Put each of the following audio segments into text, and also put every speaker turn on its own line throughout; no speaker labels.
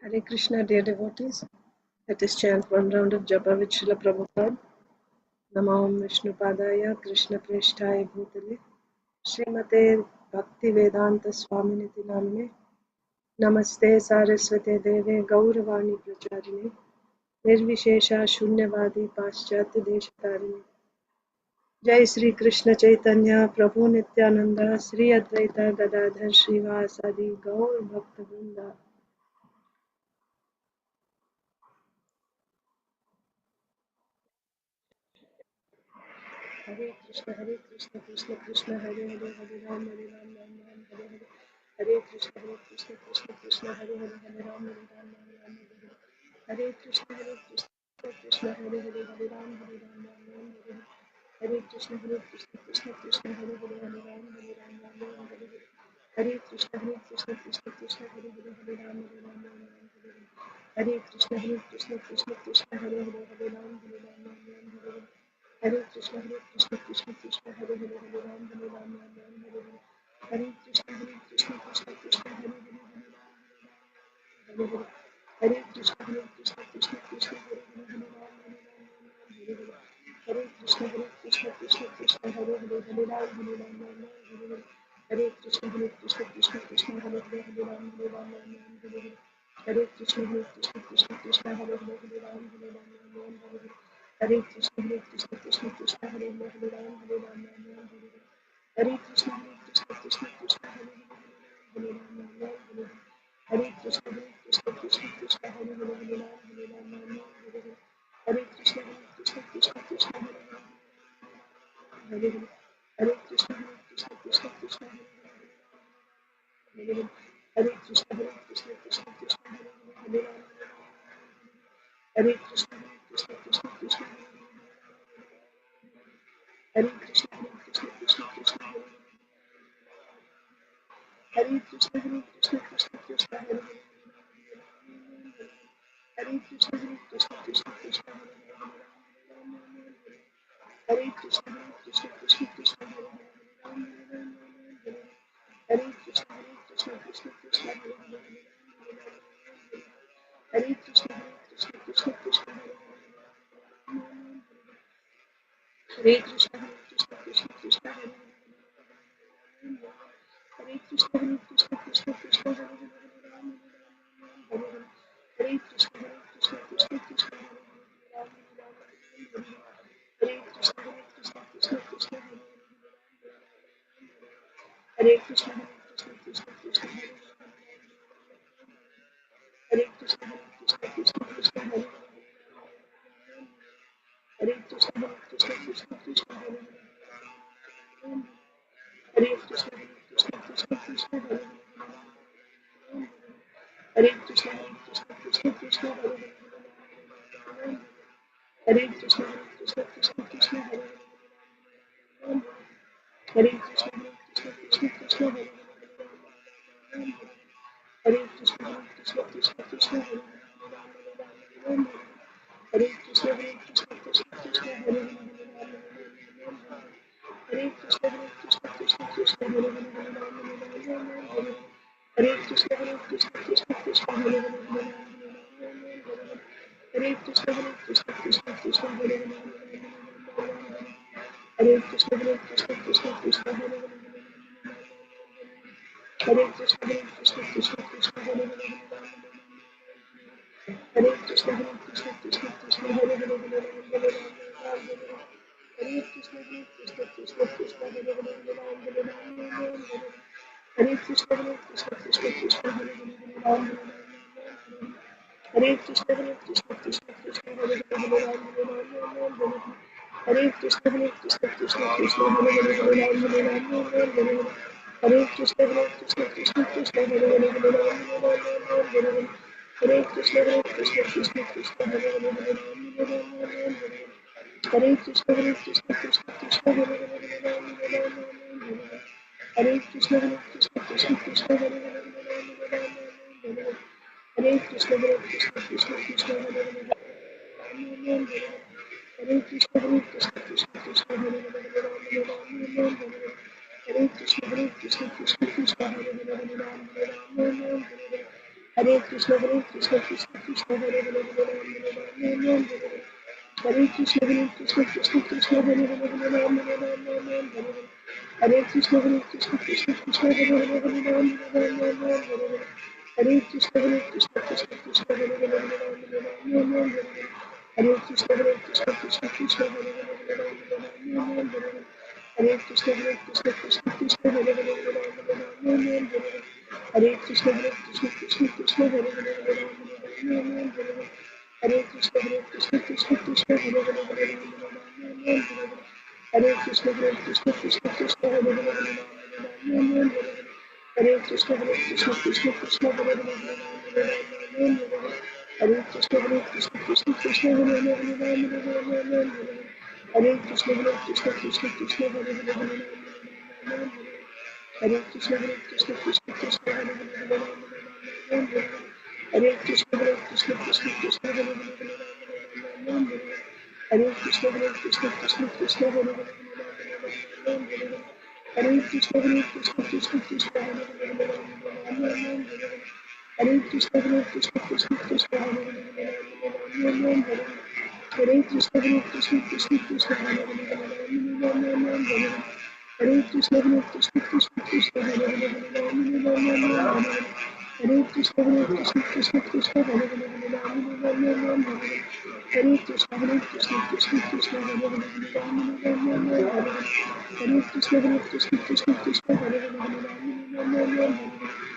Hare Krishna, dear devotees. Let us chant one round of Japa with Srila Prabhupada. Namam Vishnu Padaya Krishna Preshtaya Bhutale Srimate Bhakti Vedanta Swaminiti Namine Namaste Saraswate Deve Gauravani Pracharine Nirvishesha Shunyavadi Paschatya Deshatarine Jai Sri Krishna Chaitanya Prabhu Nityananda Sri Advaita Gadadhar Srivasadi Gaur Bhakta Vrinda Hare Krishna, Krishna Krishna, Hare Hare, Hare Ram, Ram Ram, Hare Hare. Hare Krishna, Krishna Krishna, Hare Hare, Hare Ram, Ram Hare Hare. Hare Krishna, Krishna Hare Hare, Hare Ram, Ram Hare Hare. Hare Krishna, Krishna Hare Hare, Hare Ram, Ram Hare Hare. Hare Krishna, Krishna Hare Hare, Hare Ram, Ram Hare Hare. Hare Krishna, Krishna Hare Hare, Hare Ram, Ram Hare Hare. Hare Krishna, Krishna Hare Hare, Hare Ram, Ram Hare Hare. Hare Krishna, Krishna Hare Hare, Hare Hare. Hare Krishna, Krishna Hare Hare, Hare Ram, Hare Hare. Hare Krishna, Krishna Hare Hare, Hare Ram, Hare Hare. Hare Krishna, Krishna Hare Hare, Hare Ram, Hare Hare. Hare Krishna, Krishna Hare Hare, Hare Ram, Hare Hare. Hare Krishna, Krishna Hare Hare, Hare Ram, Hare Hare. Hare Krishna, Krishna Hare Hare, Hare Ram, Hare Hare. Hare Krishna, Krishna Hare Hare, Hare Ram, Hare Hare. Hare Krishna, Krishna Hare Hare, Hare Hare. Hare Krishna, Krishna Hare Hare, Hare Krishna, Krishna Hare Hare, Hare Ram, Hare Krishna, Krishna Hare Krishna, Krishna Hare Hare Krishna, Krishna Hare Hare. Hare Krishna, Krishna Hare Hare Krishna, Krishna Hare Hare Krishna, Krishna Hare Hare Krishna, Krishna Hare Krishna, Krishna Hare Hare Krishna, Krishna Hare Hare Krishna, Krishna Hare Krishna Hare Krishna, Krishna Hare Krishna, Krishna Hare Hare Krishna, Krishna Hare Hare Krishna, Krishna Hare Hare Krishna, Krishna Hare Hare Krishna, Krishna Hare Hare Krishna, Krishna Hare Hare Krishna, Krishna Hare Hare Krishna, Krishna Hare Hare Krishna, Krishna Hare Hare Krishna, Krishna Hare Hare Krishna, Krishna Hare Hare Krishna, Krishna Hare Hare Krishna, Krishna Hare Hare Krishna, Krishna Hare Hare Hare Krishna, Krishna Hare Hare Krishna, Krishna Hare Hare Krishna, Krishna Hare Hare Krishna, Krishna Hare Krishna, Krishna Hare Krishna Hare Krishna, Krishna Hare Krishna, Krishna Hare Krishna, Hare Krishna, Krishna Hare Krishna, Krishna Hare Hare Krishna Krishna Krishna Hare Hare Hare Ram Hare Ram Hare Krishna Krishna Krishna Hare Hare Ram Hare Ram Hare Krishna Krishna Hare Hare Ram Ram Hare Krishna Krishna Hare Hare Ram Ram Hare Krishna Krishna Hare Hare Ram Ram Hare Krishna Krishna Hare Hare Ram Ram Hare Krishna Krishna Hare Hare Ram Ram Hare Krishna Krishna Hare Hare Ram Ram Hare Krishna Krishna Hare Hare Ram Ram Hare Krishna Krishna Hare Hare Ram Ram Hare Krishna Krishna Hare Hare Ram Ram Hare Krishna Krishna Hare Hare Ram Ram Hare Krishna Krishna Hare Hare Ram Ram Hare Krishna Krishna Hare Hare Ram Ram Hare Krishna Krishna Hare Hare Hare Krishna Krishna Hare Hare Ram Hare Krishna Krishna Hare Hare Ram Hare Krishna Krishna Hare Hare Hare Krishna Krishna Hare Hare Hare Krishna Krishna Hare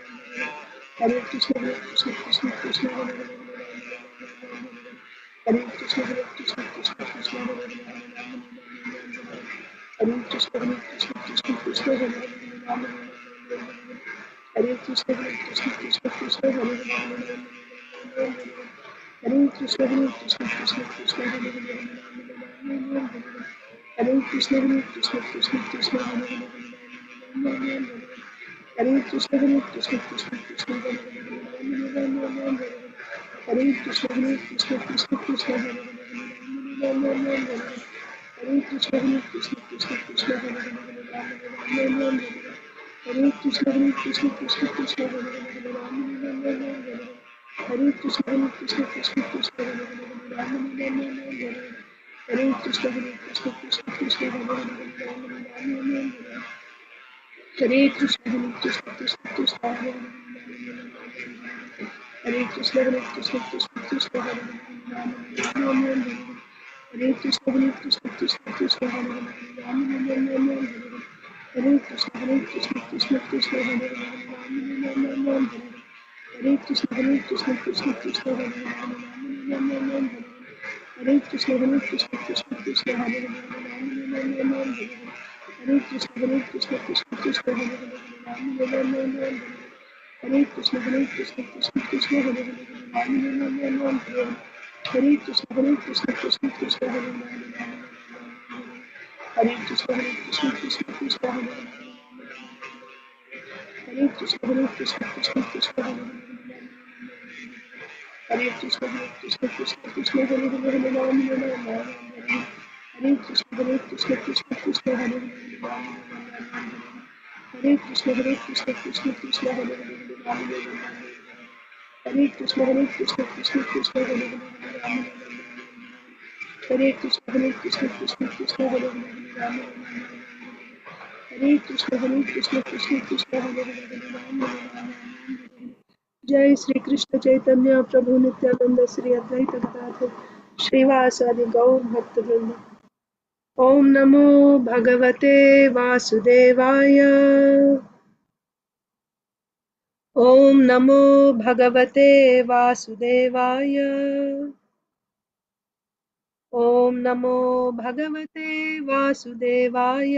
Hare Hare Krishna Krishna Hare Hare Hare Krishna Krishna Hare Hare Hare Krishna Hare Hare Hare Krishna Hare Hare Krishna Hare Krishna Krishna Hare Krishna Hare Hare Krishna Krishna Hare Hare Krishna Hare Krishna Hare Krishna Krishna Hare Krishna Hare Krishna Krishna Hare Krishna Hare Krishna Hare Krishna Hare Krishna Hare Krishna Krishna Hare Krishna Krishna Hare Krishna Hare Krishna Hare Krishna Hare Krishna Hare Krishna Krishna Hare Krishna Hare Krishna Hare Krishna Hare Krishna Hare Krishna Hare Krishna Hare Krishna Hare Krishna Hare Krishna जय श्री कृष्ण चैतन्य प्रभु नित्यानंद श्री अद्वैत गदाधर श्रीवासादि गौर भक्त वृंद। ओम नमो भगवते वासुदेवाय। ओम नमो भगवते वासुदेवाय। ओम नमो भगवते वासुदेवाय।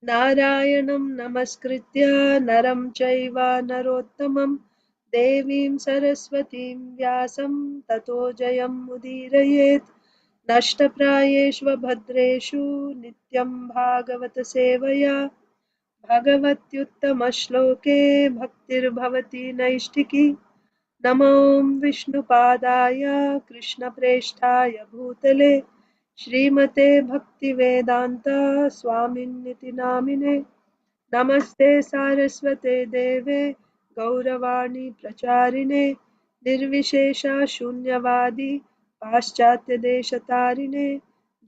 नारायणं नमस्कृत्य नरं चैव नरोत्तमं देवीं सरस्वतीं व्यासं ततो जयमुदीरयेत्। नष्टप्रायेषु भद्रेषु नित्यं भागवत सेवया भगवत्युत्तमश्लोके भक्तिर्भवति नैष्टिकी। नमो विष्णुपादाय कृष्णप्रेष्ठाय भूतले श्रीमते भक्तिवेदान्त स्वामिन्निति नामिने नमस्ते सारस्वते देवे गौरवाणी प्रचारिणे निर्विशेषा शून्यवादी पाश्चात्यदेशतारिणे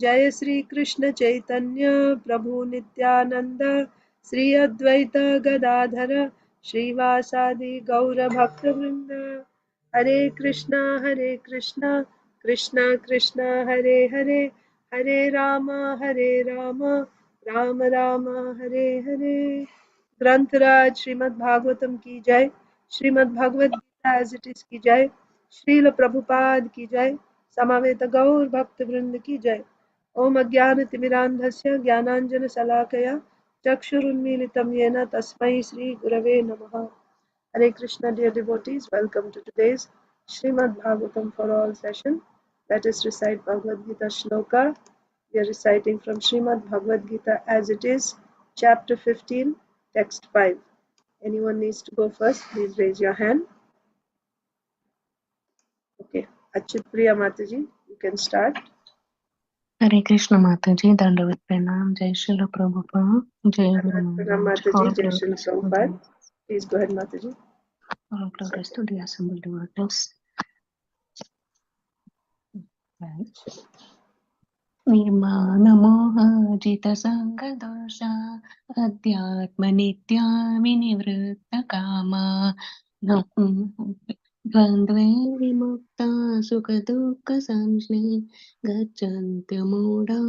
जय श्री कृष्ण चैतन्य प्रभु नित्यानंद श्री अद्वैत गदाधर श्रीवासादि गौर भक्तवृंद हरे कृष्णा कृष्णा कृष्णा हरे हरे हरे राम राम राम हरे हरे। ग्रंथराज श्रीमद् भागवतम की जय। Srimad Bhagavad Gita as it is की जय। श्रील प्रभुपाद की जय। समवेत गौर भक्त वृंद की जय। ओम अज्ञानतिमिरान्धस्य ज्ञानाञ्जनशलाकया चक्षुरुन्मीलितं येन तस्मै श्री गुरवे नमः। Hare Krishna, dear devotees, welcome to today's Srimad Bhagavatam for All session. Let us recite Bhagavad Gita Shloka. We are reciting from Srimad Bhagavad Gita as it is, chapter 15, text 5. Anyone needs to go first, please raise your hand. Okay, Achyut Priya Mataji, you can start.
हरे कृष्ण माता जी, दंडवत प्रणाम। जय श्रील प्रभुपाद, जय गुरु
Pranam
Maharaj.
Mataji, Jai Shri Prabhupada. Please go ahead, Mataji.
All glories to the assembled devotees. निर्मानमोहाजित संगदोषा अध्यात्मनित्या विनिवृत्तकामा द्वन्द्वे विमुक्ता सुखदुःखसंश्ले गच्छन्त्यमूढा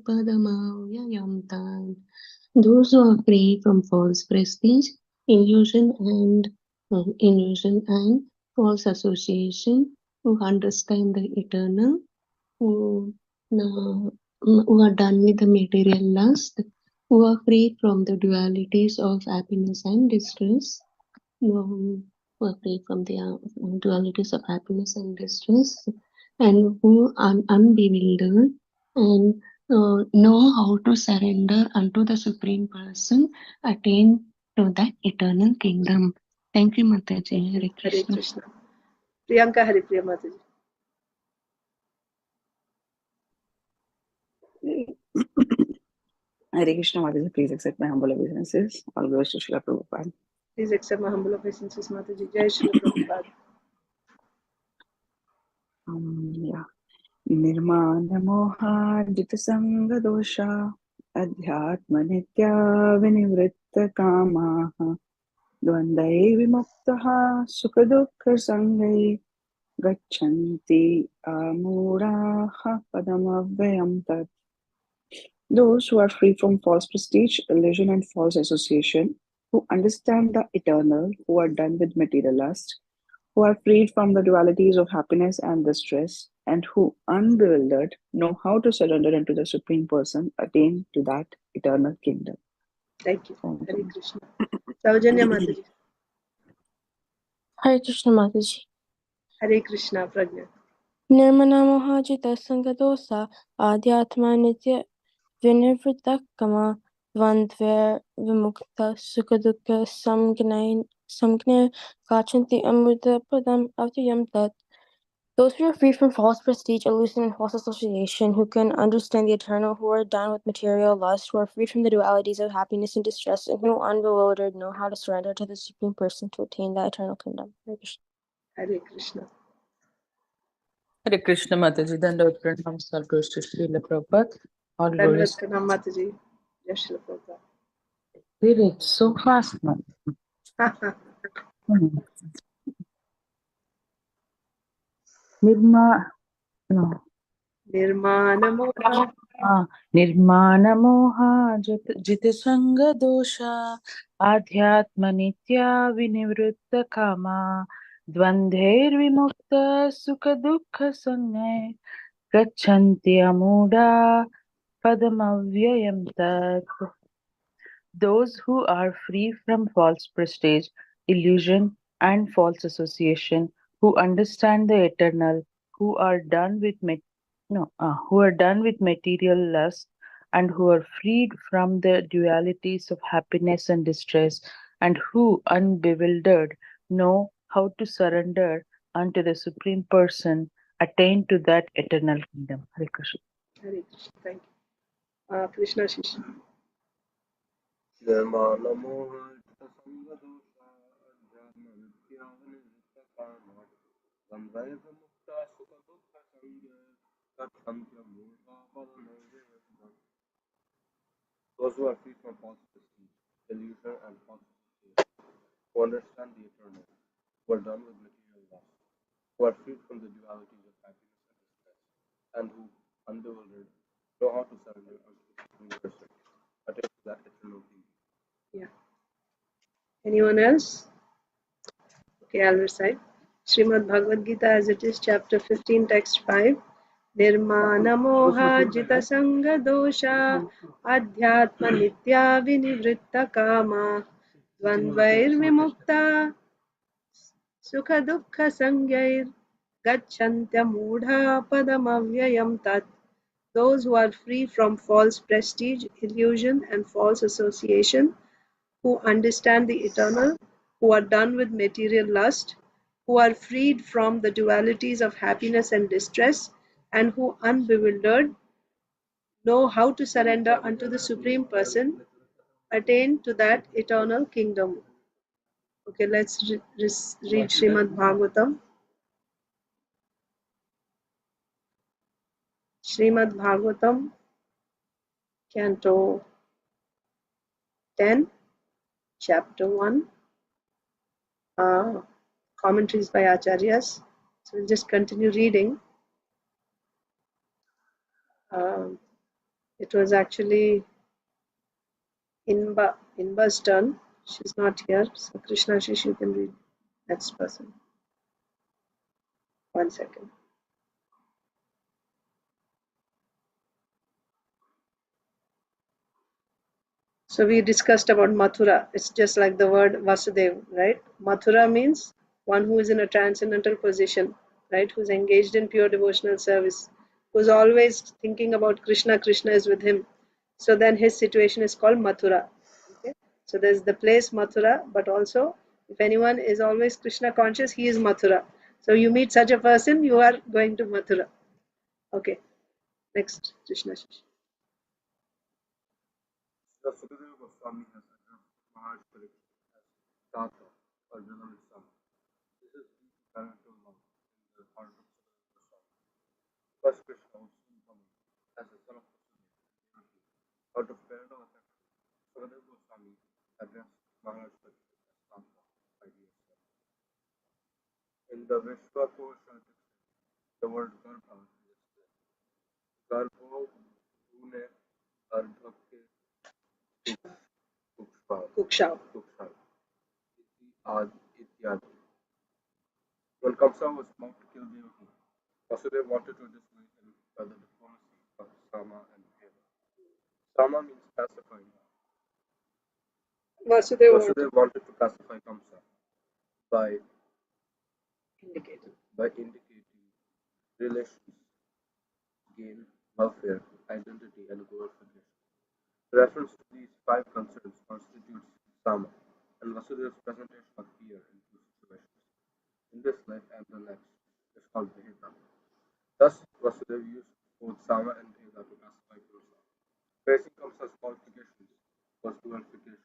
पदमव्ययं तान्. Those who are free from false prestige, illusion and false association, who understand the eternal, who are done with the material lust, who are free from the dualities of happiness and distress, who are free from the dualities of happiness and distress, and who are unbewildered and know how to surrender unto the Supreme Person, attain to that eternal kingdom. Thank you, Mataji. Hare Krishna.
Hare Krishna. Priyanka Hare Priya Mataji.
Hare Krishna Mataji, please accept my humble obeisances. All glories to Srila Prabhupada.
Please accept my humble obeisances, Mataji. Jai Shri Prabhupada.
Yeah. Nirmana moha jita sanga dosha adhyatma nitya vinivritta kamaha dvandai vimuktaha sukha dukkha sangai gachanti amuraha padamavyam tat. Those who are free from false prestige, illusion, and false association, who understand the eternal, who are done with material lust, who are freed from the dualities of happiness and distress, and who, unbewildered, know how to surrender unto the Supreme Person, attain to that eternal kingdom.
Thank you. Hare Krishna. Saujanya Mataji.
Hare Krishna Mataji.
Hare Krishna Pragya.
Nirmana mohajita sangadosa adhyatma nitya vinivritta kama dvandver vimukta sukadukka samgne gachanti amrita padam avyayam tat. Those who are free from false prestige, illusion, and false association, who can understand the eternal, who are done with material lust, who are freed from the dualities of happiness and distress, and who unbewildered know how to surrender to the Supreme Person to attain the eternal kingdom. Hare Krishna.
Hare Krishna.
Hare Krishna Mataji, Dandavat Pranam, all glories to Srila Prabhupada. All glories.
Dandavat Pranam Mataji. Jai Shri Prabhupada.
Really, so fast, man. Nirmana moha jita sanga dosha adhyatma nitya vinivritta kama dvandher vimukta sukha dukkha sangai gachanti amuda padamavyayam tat. Those who are free from false prestige, illusion, and false association, who understand the eternal, who are done with who are done with material lust, and who are freed from the dualities of happiness and distress, and who, unbewildered, know how to surrender unto the Supreme Person, attain to that eternal kingdom. Hare Krishna.
Hare Krishna. Thank you. Krishna Shish.
Those who are free from false prestige, delusion, and false association, who understand the eternal, who are done with material lust, who are freed from the dualities of happiness and distress, and who, unbewildered, know how to surrender unto the Supreme Person, attain to that eternal kingdom.
Yeah. Anyone else? Okay, I'll recite. Srimad Bhagavad Gita as it is, chapter 15, text 5. Nirmana moha jita sanga dosha adhyatma nitya vinivritta kama dvandvair vimukta sukha dukkha sangair gacchantya mudha padamavyayam tat. Those who are free from false prestige, illusion, and false association, who understand the eternal, who are done with material lust, who are freed from the dualities of happiness and distress, and who, unbewildered, know how to surrender unto the Supreme Person, attain to that eternal kingdom. Okay, let's read Srimad Bhagavatam. Srimad Bhagavatam, Canto 10, Chapter 1. Commentaries by Acharyas. So we'll just continue reading. It was actually Inba's turn. She's not here. So Krishna Shish, you can read next person. 1 second. So we discussed about Mathura. It's just like the word Vasudev, right? Mathura means one who is in a transcendental position, right? Who's engaged in pure devotional service, who's always thinking about Krishna. Krishna is with him. So then his situation is called Mathura. Okay? So there's the place Mathura, but also if anyone is always Krishna conscious, he is Mathura. So you meet such a person, you are going to Mathura. Okay. Next, Krishna Shish.
The Sukadeva Goswami has addressed Maharaj Parikshit as Tata, or beloved son. This is due to parental love in the heart of Sukadeva Goswami. Thus Krishna was soon coming as the son of Vasudeva and Devaki. Out of parental affection, Sukadeva Goswami addressed Maharaj Parikshit as Tata, my dear son. In the Vishwakosha dictionary, the word Garbha is explained. Garbho Gune Ardhake
Kukshav.
Ityadi. When Kamsa was about to kill Devaki, Vasudeva wanted to dissuade him by the diplomacy of Sama and Deva. Sama means pacifying.
Vasudeva
wanted to pacify Kamsa by
indicated.
indicating relations, gain, welfare, identity, and glorification. Reference to these five concerns constitutes Sama, and Vasudeva's presentation of fear in two situations, in this life and the next, is called Vihita. Thus, Vasudeva used both Sama and Veda to pacify Kamsa. Praising Kamsa's qualifications was glorification,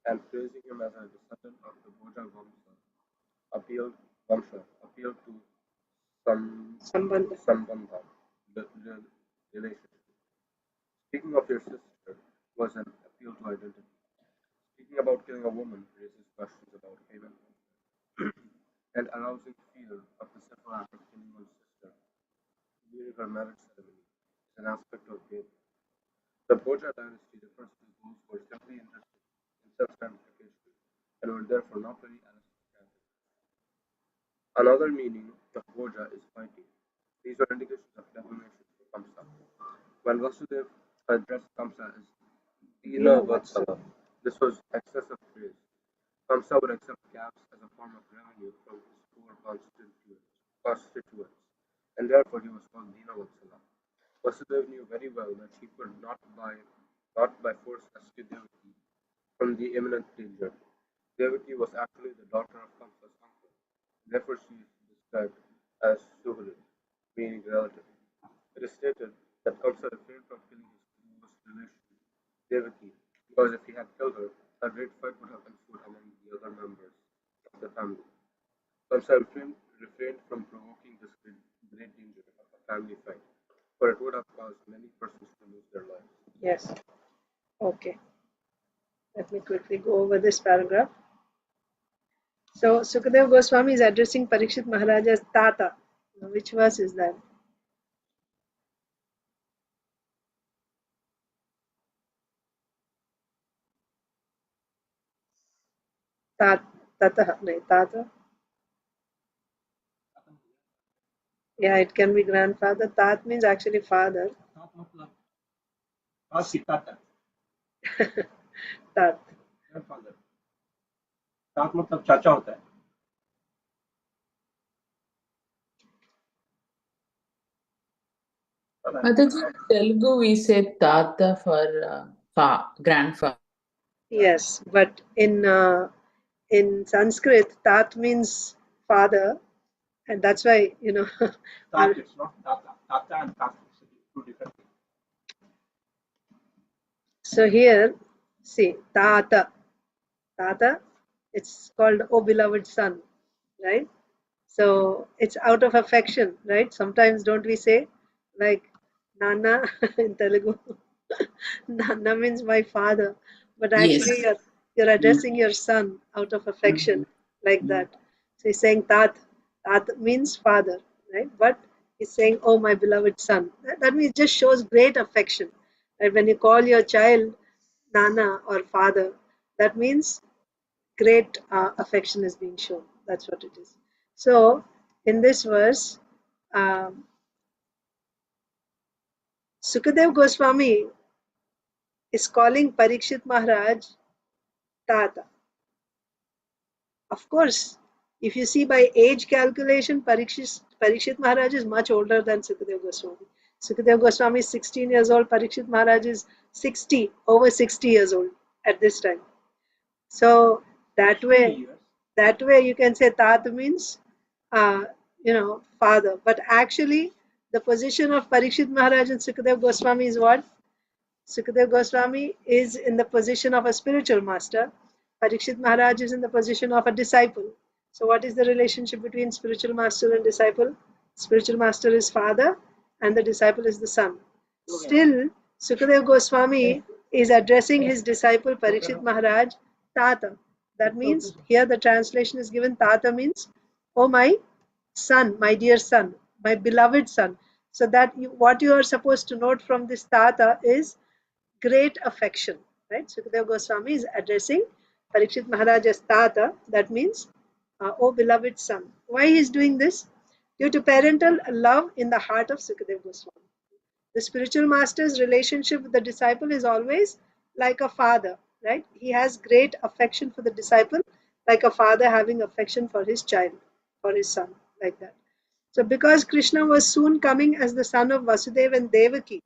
and praising him as a descendant of the Bhoja appealed to Sambandha, the relationship. Speaking of your sister was an appeal to identity. Speaking about killing a woman raises questions about payment and arousing fear of the simple act of killing one's sister during her marriage ceremony is an aspect of Veda. The Bhoja dynasty refers to those who were simply interested in self-gratification and were therefore not very aristocratic. Another meaning of Bhoja is fighting. These are indications of defamation for Kamsa. When Vasudeva addressed Kamsa as Dina Vatsala, this was excessive praise. Kamsa would accept gifts as a form of revenue from his poor constituents, and therefore he was called Dina Vatsala. Vasudeva knew very well that he could not by force rescue Devaki from the imminent danger. Devaki was actually the daughter of Kamsa's uncle, Therefore, she is described as Suhrit, meaning relative. It is stated that Kamsa refrained from killing his close relation, Devaki, because if he had killed her, a great fight would have ensued among the other members of the family. Kamsa refrained from provoking this great danger of a family fight, for it would have caused many persons to lose their lives.
Yes. Okay. Let me quickly go over this paragraph. So Sukadeva Goswami is addressing Parikshit Maharaj as Tata. Now, which verse is that? Tata, no, Tata. Yeah, it can be grandfather. Tat means actually father. Tat.
Grandfather. तात मतलब चाचा होता है.
Mataji, Telugu we say Tata for grandfather.
Yes, but in Sanskrit, Tat means father, and that's why
Tat, it's not Tata. Tata and Tat is two different things.
So here, see, Tata. Tata, it's called O beloved son, right? So it's out of affection, right? Sometimes don't we say like Nana in Telugu? Nana means my father, but actually
Yes.
you're addressing your son out of affection, like that. So he's saying Tat. Tat means father, right? But he's saying, oh my beloved son. That means it just shows great affection. Right? When you call your child Nana or father, that means great affection is being shown. That's what it is. So, in this verse, um, Sukadev Goswami is calling Parikshit Maharaj Tata. Of course, if you see by age calculation, Parikshit Maharaj is much older than Sukadev Goswami. Sukadev Goswami is 16 years old, Parikshit Maharaj is 60, over 60 years old at this time. So that way you can say Tat means father. But actually, the position of Parikshit Maharaj and Sukadev Goswami is what? Sukadev Goswami is in the position of a spiritual master. Parikshit Maharaj is in the position of a disciple. So, what is the relationship between spiritual master and disciple? Spiritual master is father, and the disciple is the son. Still, Sukadev Goswami is addressing his disciple Parikshit Maharaj Tata. That means here the translation is given Tata means, oh my son, my dear son, my beloved son. So that what you are supposed to note from this Tata is great affection, right? Sukadeva Goswami is addressing Parikshit Maharaj as Tata. That means, oh beloved son. Why he is doing this? Due to parental love in the heart of Sukadeva Goswami. The spiritual master's relationship with the disciple is always like a father, right? He has great affection for the disciple, like a father having affection for his child, for his son, like that. So, because Krishna was soon coming as the son of Vasudeva and Devaki,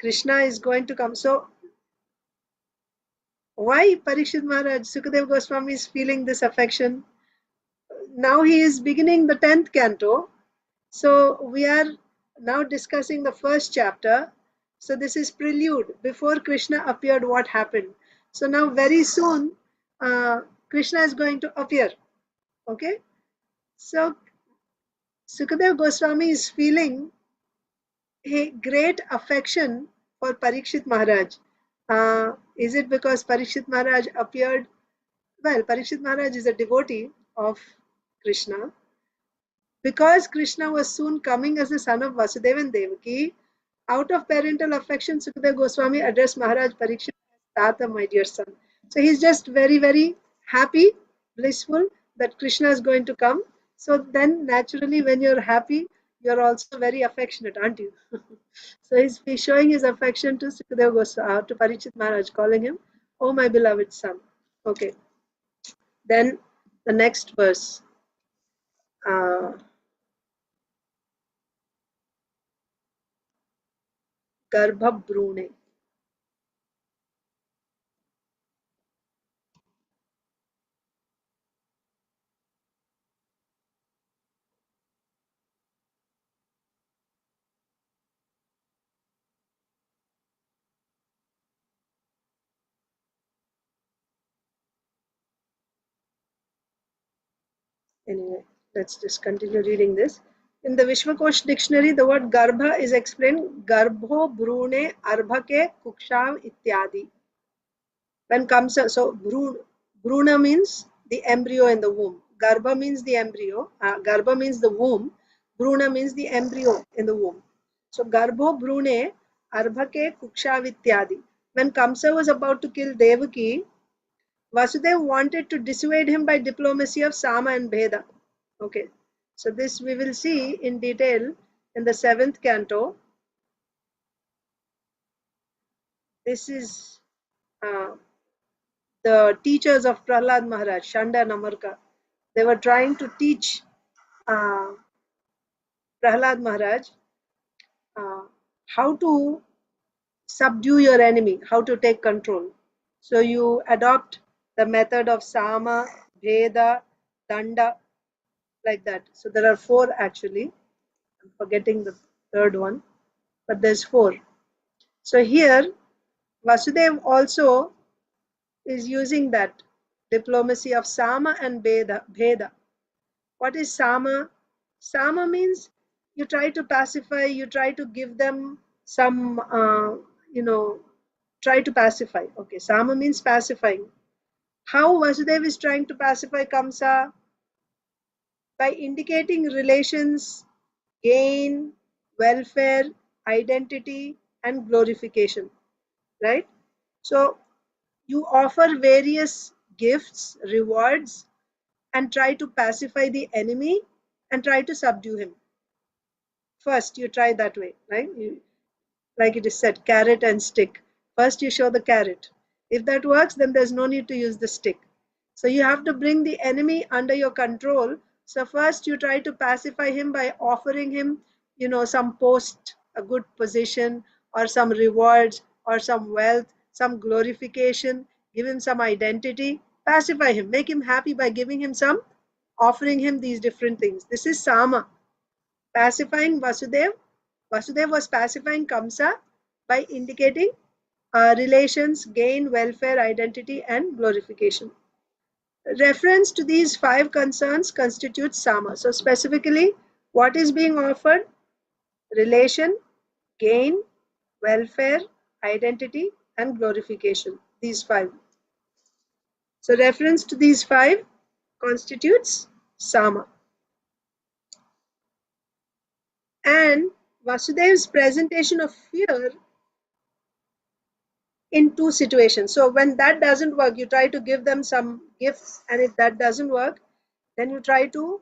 Krishna is going to come. So, why Parikshit Maharaj, Sukadeva Goswami is feeling this affection? Now he is beginning the 10th canto. So we are now discussing the first chapter. So this is prelude. Before Krishna appeared, what happened? So now very soon, Krishna is going to appear. Okay. So Sukadeva Goswami is feeling a great affection for Parikshit Maharaj. Is it because Parikshit Maharaj appeared? Well, Parikshit Maharaj is a devotee of Krishna. Because Krishna was soon coming as the son of Vasudeva and Devaki, out of parental affection, Sukadeva Goswami addressed Maharaj Parikshit as Tata, my dear son. So he's just very, very happy, blissful that Krishna is going to come. So then, naturally, when you're happy, you're also very affectionate, aren't you? So he's showing his affection to Sukadeva Goswami, to Parikshit Maharaj, calling him, "Oh, my beloved son." Okay. Then the next verse. गर्भभ्रूणे Anyway, let's just continue reading this. In the Vishwakosh dictionary, the word garbha is explained garbho brune arbhake kukshav ityadi. When comes so bruna means the embryo in the womb. Garbha means the embryo. Garbha means the womb. Bruna means the embryo in the womb. So garbho brune arbhake kukshav ityadi. When Kamsa was about to kill Devaki, Vasudev wanted to dissuade him by diplomacy of Sama and Bheda. Okay, so this we will see in detail in the 7th canto. This is the teachers of Prahlad Maharaj, Shanda and Amarka. They were trying to teach Prahlad Maharaj how to subdue your enemy, how to take control. So you adopt the method of Sama, Bheda, Danda, like that. So there are 4 actually. I'm forgetting the 3rd one, but there's 4. So here Vasudev also is using that diplomacy of Sama and Bheda. What is Sama? Sama means you try to pacify, you try to give them some, try to pacify. Okay, Sama means pacifying. How Vasudev is trying to pacify Kamsa? By indicating relations, gain, welfare, identity, and glorification, right? So you offer various gifts, rewards, and try to pacify the enemy and try to subdue him. First, you try that way, right? Like it is said, carrot and stick. First, you show the carrot. If that works, then there's no need to use the stick. So you have to bring the enemy under your control. So first, you try to pacify him by offering him, some post, a good position, or some rewards, or some wealth, some glorification. Give him some identity. Pacify him. Make him happy by giving him some, offering him these different things. This is Sama. Pacifying Vasudev. Vasudev was pacifying Kamsa by indicating relations, gain, welfare, identity, and glorification. Reference to these 5 concerns constitutes Sama. So specifically, what is being offered? Relation, gain, welfare, identity, and glorification. These 5. So reference to these 5 constitutes Sama. And Vasudev's presentation of fear in 2 situations. So when that doesn't work, you try to give them some gifts, and if that doesn't work, then you try to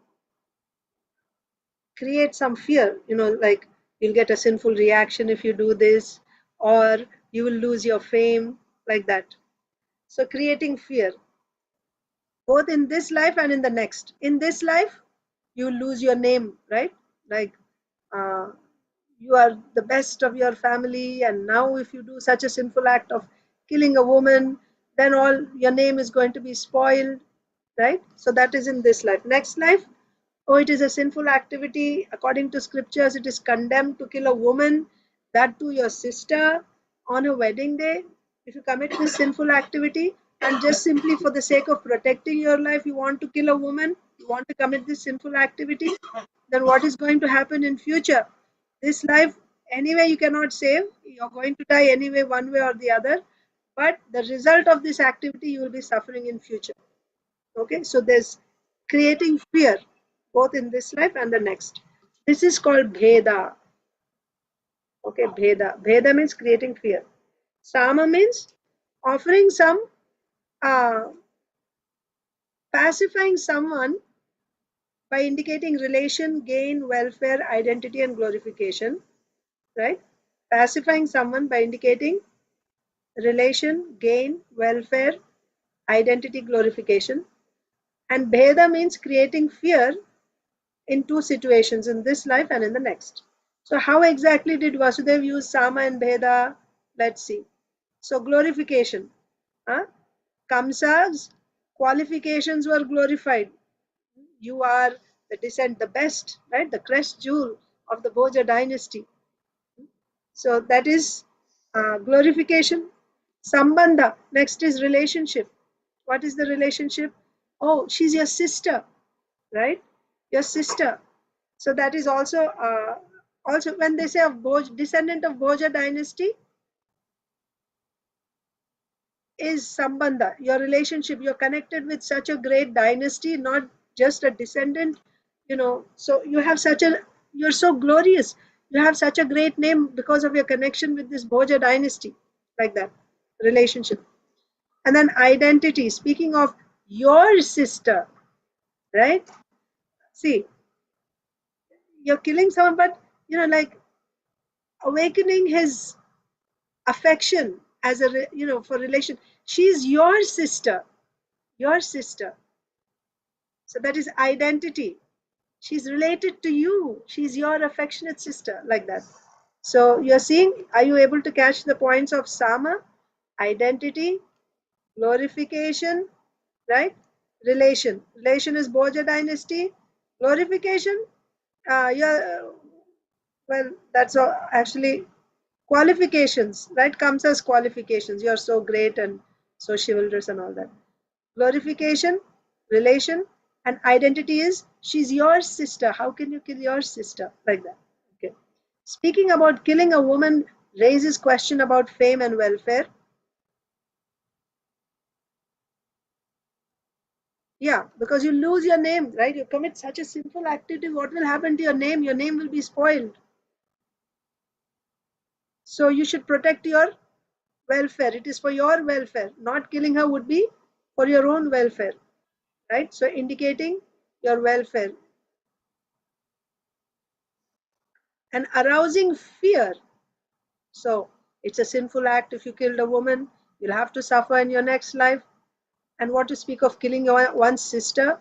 create some fear, like you'll get a sinful reaction if you do this, or you will lose your fame, like that. So creating fear, both in this life and in the next. In this life, you lose your name, right? Like uh, you are the best of your family, and now if you do such a sinful act of killing a woman, then all your name is going to be spoiled, right? So that is in this life. Next life, oh, it is a sinful activity. According to scriptures, it is condemned to kill a woman, that to your sister, on her wedding day. If you commit this sinful activity, and just simply for the sake of protecting your life, you want to kill a woman, you want to commit this sinful activity, then what is going to happen in future? This life, anyway, you cannot save. You're going to die anyway, one way or the other. But the result of this activity, you will be suffering in future. Okay, so there's creating fear both in this life and the next. This is called Bheda. Okay, Bheda means creating fear. Sama means offering some, uh, pacifying someone by indicating relation, gain, welfare, identity, and glorification. Right? Pacifying someone by indicating relation, gain, welfare, identity, glorification. And Bheda means creating fear in 2 situations, in this life and in the next. So how exactly did Vasudev use Sama and Bheda? Let's see. So glorification. Kamsa's qualifications were glorified. You are the descent, the best, right? The crest jewel of the Bhoja dynasty. So that is glorification. Sambandha. Next is relationship. What is the relationship? Oh, she's your sister. right? Your sister. So that is also also when they say of descendant of Bhoja dynasty is sambandha, your relationship. You're connected with such a great dynasty, not just a descendant. So you have you're so glorious. You have such a great name because of your connection with this Bhoja dynasty, like that relationship. And then identity. Speaking of your sister, right? See, you're killing someone, but like awakening his affection as for relation. She's your sister, your sister. So that is identity. She's related to you. She's your affectionate sister, like that. So you're seeing, are you able to catch the points of Sama? Identity, glorification, right? Relation. Relation is Bhoja dynasty. Glorification, yeah, well, that's all actually qualifications, right? Comes as qualifications. You're so great and so chivalrous and all that. Glorification, relation, and identity is she's your sister. How can you kill your sister, like that? Okay. Speaking about killing a woman raises question about fame and welfare. Yeah, because you lose your name, right? You commit such a sinful activity, what will happen to your name? Your name will be spoiled. So you should protect your welfare. It is for your welfare. Not killing her would be for your own welfare, right? So indicating your welfare. And arousing fear. So it's a sinful act. If you killed a woman, you'll have to suffer in your next life. And what to speak of killing one's sister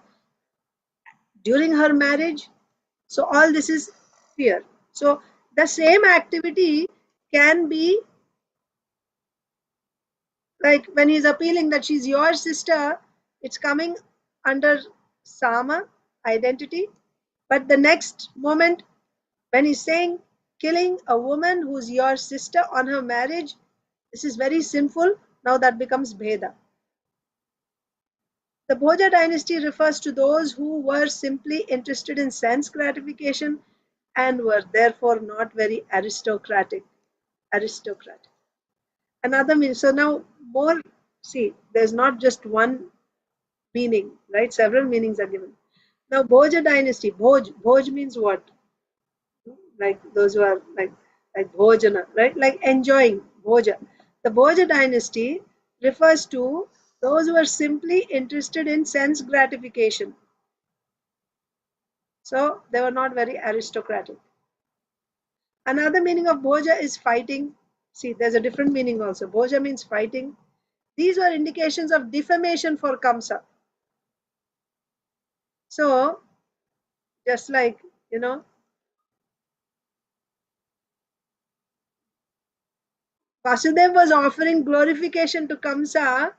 during her marriage? So all this is fear. So the same activity can be like when he's appealing that she's your sister, it's coming under Sama, identity. But the next moment, when he's saying killing a woman who's your sister on her marriage, this is very sinful. Now that becomes Bheda. The Bhoja dynasty refers to those who were simply interested in sense gratification and were therefore not very aristocratic. Another meaning. So now more, see, there's not just one meaning, right? Several meanings are given. Now Bhoja dynasty, Bhoj means what? Like those who are like Bhojana, right? Like enjoying, Bhoja. The Bhoja dynasty refers to those who are simply interested in sense gratification. So they were not very aristocratic. Another meaning of Bhoja is fighting. See, there's a different meaning also. Bhoja means fighting. These were indications of defamation for Kamsa. So, just like, Vasudev was offering glorification to Kamsa,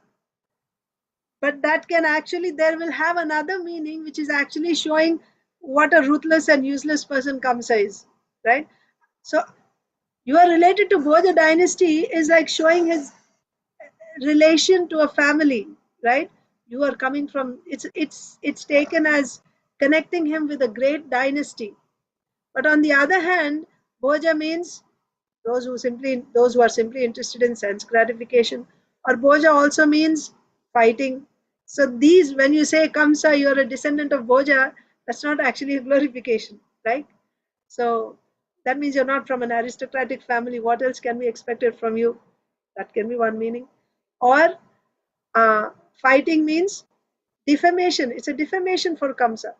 but that can actually, there will have another meaning which is actually showing what a ruthless and useless person Kamsa is, right? So, you are related to Bhoja dynasty is like showing his relation to a family, right? You are coming from, it's taken as connecting him with a great dynasty. But on the other hand, Bhoja means those who are simply interested in sense gratification, or Bhoja also means fighting. So these, when you say Kamsa, you are a descendant of Bhoja, that's not actually a glorification, right? So that means you're not from an aristocratic family. What else can be expected from you? That can be one meaning. Or fighting means defamation. It's a defamation for Kamsa.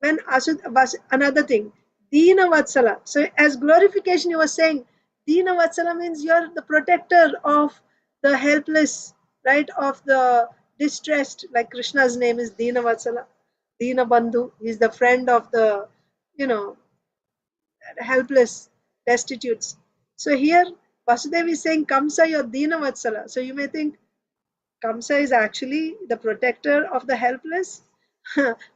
When Asud was another thing, Dina Vatsala. So as glorification, you were saying Dina Vatsala means you're the protector of the helpless, right? Of the distressed. Like Krishna's name is Dina Vatsala, Dina Bandhu. He's the friend of the, you know, helpless, destitutes. So here Vasudev is saying Kamsa, you're Dina Vatsala. So you may think Kamsa is actually the protector of the helpless?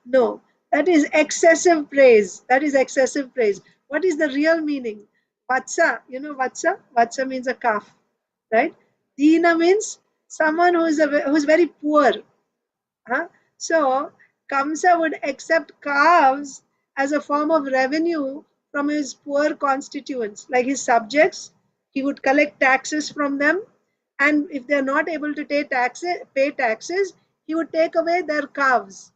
No, that is excessive praise. That is excessive praise. What is the real meaning? Vatsa, you know Vatsa? Vatsa means a calf, right? Dina means someone who is very poor. Huh? So Kamsa would accept calves as a form of revenue from his poor constituents, like his subjects. He would collect taxes from them, and if they are not able to pay taxes, he would take away their calves.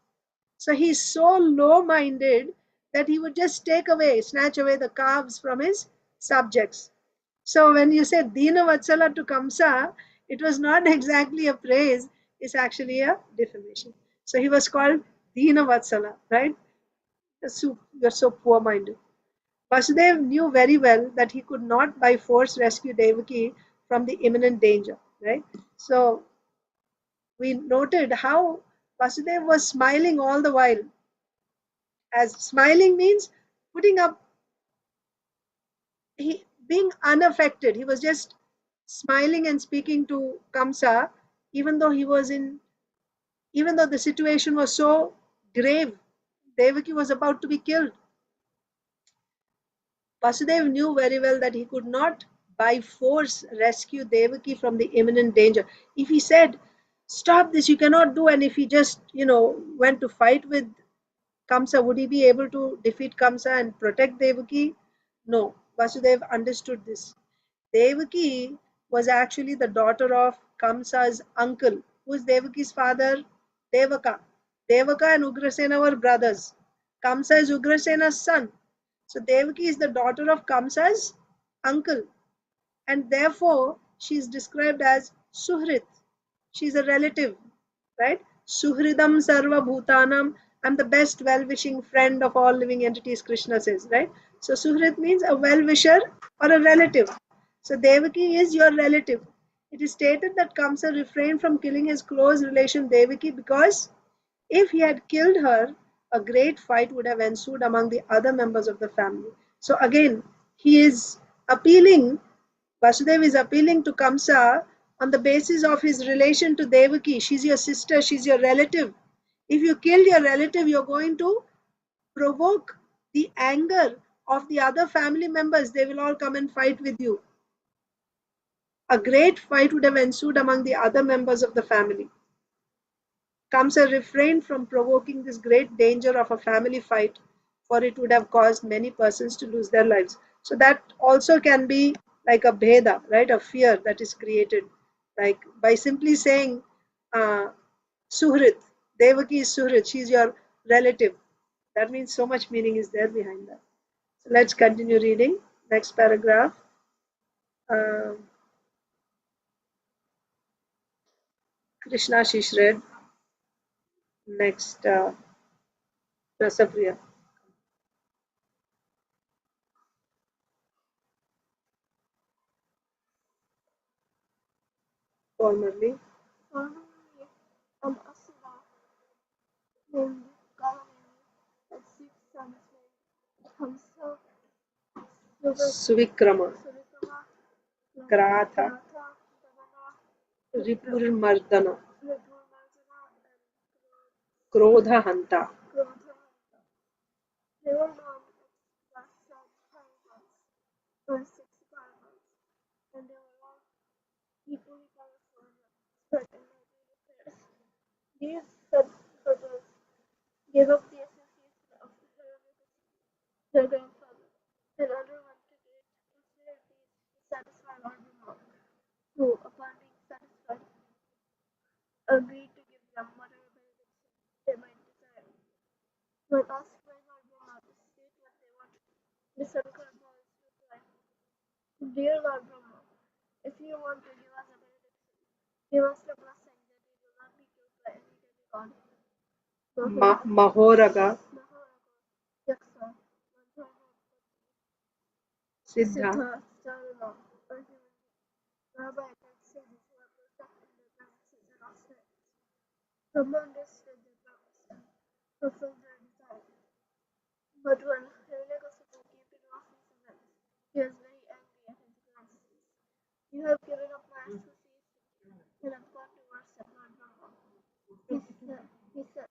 So he's so low-minded that he would just snatch away the calves from his subjects. So when you say Dina Vatsala to Kamsa, it was not exactly a praise, it's actually a defamation. So he was called Dina Vatsala, right? You're so poor-minded. Vasudev knew very well that he could not by force rescue Devaki from the imminent danger, right? So we noted how Vasudev was smiling all the while. As smiling means putting up, being unaffected. He was just smiling and speaking to Kamsa, even though even though the situation was so grave. Devaki was about to be killed. Vasudev knew very well that he could not by force rescue Devaki from the imminent danger. If he said, "Stop this, you cannot do," and if he just, went to fight with Kamsa, would he be able to defeat Kamsa and protect Devaki? No. Vasudev understood this. Devaki was actually the daughter of Kamsa's uncle. Who is Devaki's father? Devaka. Devaka and Ugrasena were brothers. Kamsa is Ugrasena's son. So Devaki is the daughter of Kamsa's uncle, and therefore she is described as Suhrit. She is a relative, right? Suhridam Sarva Bhutanam. I'm the best well-wishing friend of all living entities, Krishna says, right? So Suhrit means a well-wisher or a relative. So Devaki is your relative. It is stated that Kamsa refrained from killing his close relation Devaki because if he had killed her, a great fight would have ensued among the other members of the family. So again, he is appealing, Vasudev is appealing to Kamsa on the basis of his relation to Devaki. She's your sister, she's your relative. If you kill your relative, you're going to provoke the anger of the other family members. They will all come and fight with you. A great fight would have ensued among the other members of the family. Kamsa refrained from provoking this great danger of a family fight, for it would have caused many persons to lose their lives. So that also can be like a bheda, right? A fear that is created, like by simply saying Suhrit, Devaki is Suhrit, she's your relative. That means so much meaning is there behind that. So let's continue reading. Next paragraph. Krishna Shish read. Next, Rasapriya. Formerly.
Formerly, an asura named Galamani had 6 sons named Hamsa,
Suvikrama,
Surikrama,
Kratha,
Ratha, Damana,
Ripurmardana,
Ripurmarjana, and
Krodha Hanta.
Krodha. They were known as Dasad Paravas, or 6 Paravas, and they were all equally powerful and expert in magic affairs. These brothers gave up the association of their grandfather and underwent a great austerities to satisfy Lord Brahma, who, upon being satisfied, agreed to give them whatever benediction they might desire. When asked by Lord Brahma to state what they wanted, the Sankara boys replied, "Dear Lord Brahma, if you want to give us a benediction, give us the blessing that we will not be killed by any demigod,
Mahoraga,
Mahoraga, Yaksa, Gandharva,
Siddha,
Siddha, Starala, or human being. Rabbi can say this who are perfect in their promises and austerities. Brahma understood their promise and fulfilled their desire. But when Hiranyakasipu came to know of these events, he was very angry at his grandsons. You have given up my association and have gone to worship Lord Brahma. He said,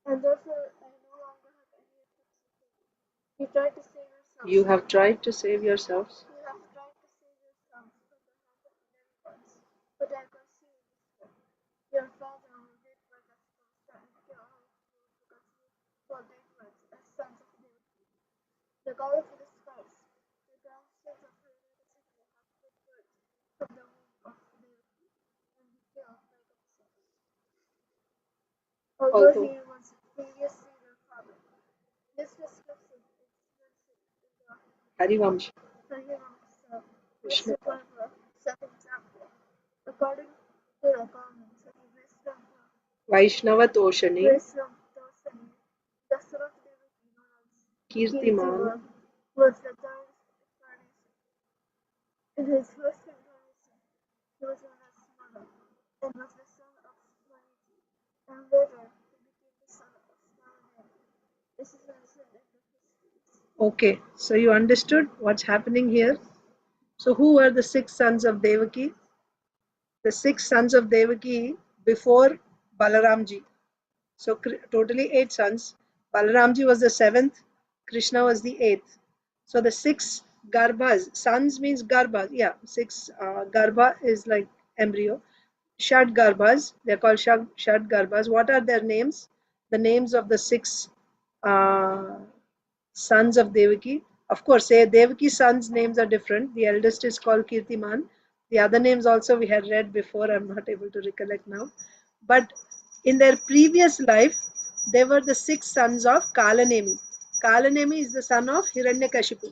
and therefore I no longer have any affection for you. You tried to save yourselves.
you have tried to save yourselves.
You have tried to save yourselves from the hand of the demigods, but I can see you this way. Your father will wait for us to start and kill all who because goddess of the skies, the grandsons of Hiranyakashipu have put birth from the womb of Devaki and he killed like a son. Although he was previously their father. This description is mentioned in the
Harivamsha.
Harivamsa, Vishnu Parva, second chapter. According to the comments of
Vaishnava Toshani.
Vaishnava Tosani, the son of Devaki known as
Kirtiman.
was the third incarnation. In his first incarnation, he was known as Smara and was the son of Maniti, and later he became the son of Smaraneva. This is mentioned in the histories.
Okay, so you understood what's happening here. So who were the 6 sons of Devaki? The 6 sons of Devaki before Balaramji. So totally 8 sons. Balaramji was the 7th, Krishna was the 8th. So the 6 garbhas, sons means garbhas, yeah, 6 garbha is like embryo. Shad garbhas, they're called shad garbhas. What are their names? The names of the 6 sons of Devaki. Of course, Devaki's sons' names are different. The eldest is called Kirtiman. The other names also we had read before. I'm not able to recollect now. But in their previous life, they were the 6 sons of Kalanemi. Kalanemi is the son of Hiranyakashipu.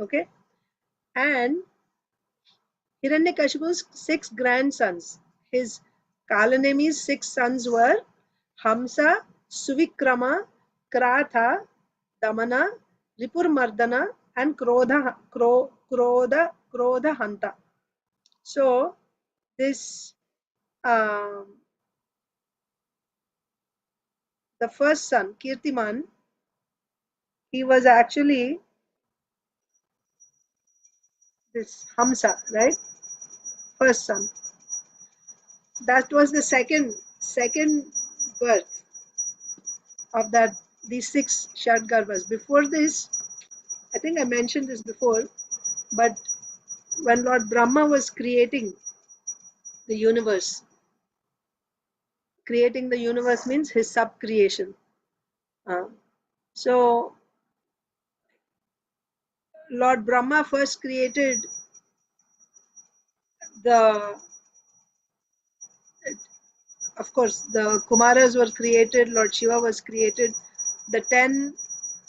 Okay? And Hiranyakashipu's 6 grandsons. His Kalanemi's 6 sons were Hamsa, Suvikrama, Kratha, Damana, Ripurmardana, and Krodha Hanta. So this the first son, Kirtiman, he was actually this Hamsa, right? First son. That was the second birth of these 6 Shadgarbhas. Before this, I think I mentioned this before, but when Lord Brahma was creating the universe means his sub-creation. So Lord Brahma first created of course, the Kumaras were created, Lord Shiva was created, the 10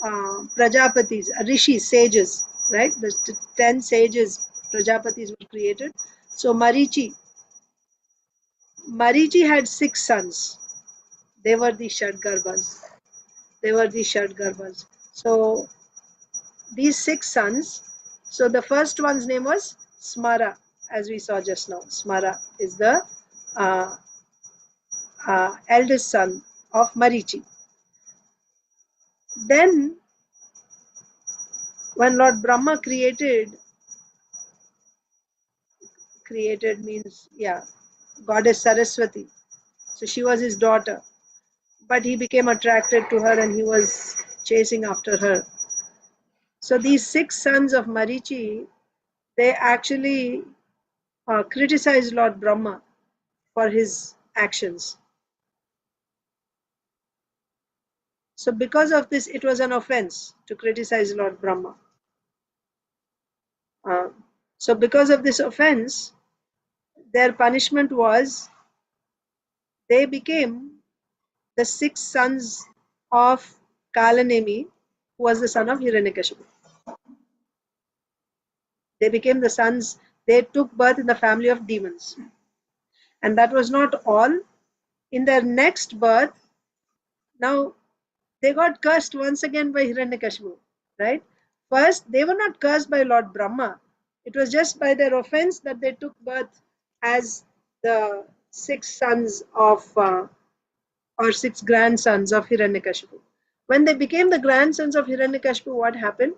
Prajapatis, rishis, sages, right? The 10 sages, Prajapatis were created. So Marichi had 6 sons. They were the Shadgarbhas. So these 6 sons, so the first one's name was Smara, as we saw just now. Smara is the eldest son of Marichi. Then when Lord Brahma created means, yeah, goddess Saraswati. So she was his daughter. But he became attracted to her and he was chasing after her. So these 6 sons of Marichi, they actually criticized Lord Brahma for his actions. So because of this, it was an offense to criticize Lord Brahma. So because of this offense, their punishment was they became the 6 sons of Kalanemi, who was the son of Hiranyakashipu. They became the sons, they took birth in the family of demons. And that was not all. In their next birth, now they got cursed once again by Hiranyakashipu, right? First, they were not cursed by Lord Brahma. It was just by their offense that they took birth as the 6 sons of or 6 grandsons of Hiranyakashipu. When they became the grandsons of Hiranyakashipu, what happened?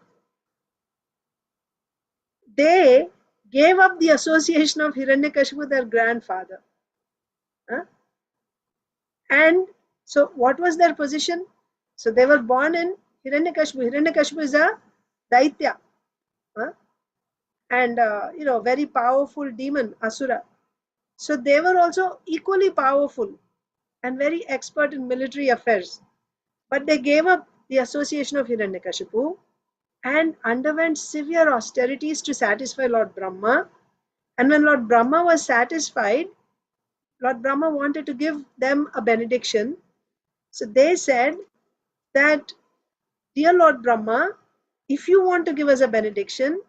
They gave up the association of Hiranyakashipu, their grandfather. And so what was their position? So they were born in Hiranyakashipu. Hiranyakashipu is a Daitya. And very powerful demon, Asura. So they were also equally powerful and very expert in military affairs. But they gave up the association of Hiranyakashipu and underwent severe austerities to satisfy Lord Brahma. And when Lord Brahma was satisfied, Lord Brahma wanted to give them a benediction. So they said that, dear Lord Brahma, if you want to give us a benediction,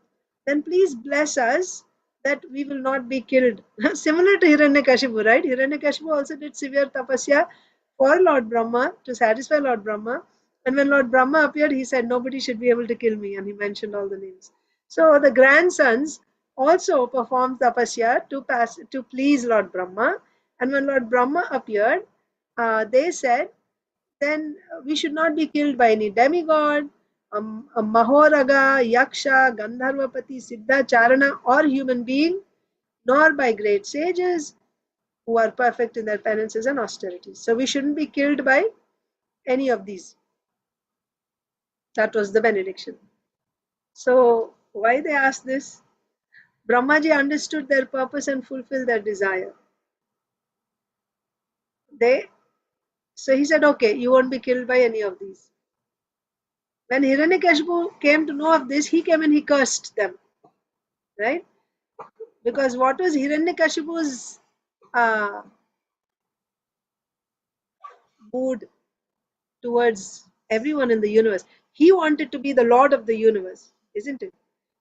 then please bless us that we will not be killed. Similar to Hiranyakashipu, right? Hiranyakashipu also did severe tapasya for Lord Brahma to satisfy Lord Brahma. And when Lord Brahma appeared, he said, nobody should be able to kill me. And he mentioned all the names. So the grandsons also performed tapasya to please Lord Brahma. And when Lord Brahma appeared, they said, then we should not be killed by any demigod, a Mahoraga, Yaksha, Gandharvapati, Siddha, Charana, or human being, nor by great sages who are perfect in their penances and austerities. So we shouldn't be killed by any of these. That was the benediction. So why they asked this? Brahmaji understood their purpose and fulfilled their desire. So he said, okay, you won't be killed by any of these. When Hiranyakashipu came to know of this, he came and he cursed them. Right? Because what was Hiranyakashipu's mood towards everyone in the universe? He wanted to be the Lord of the universe, isn't it?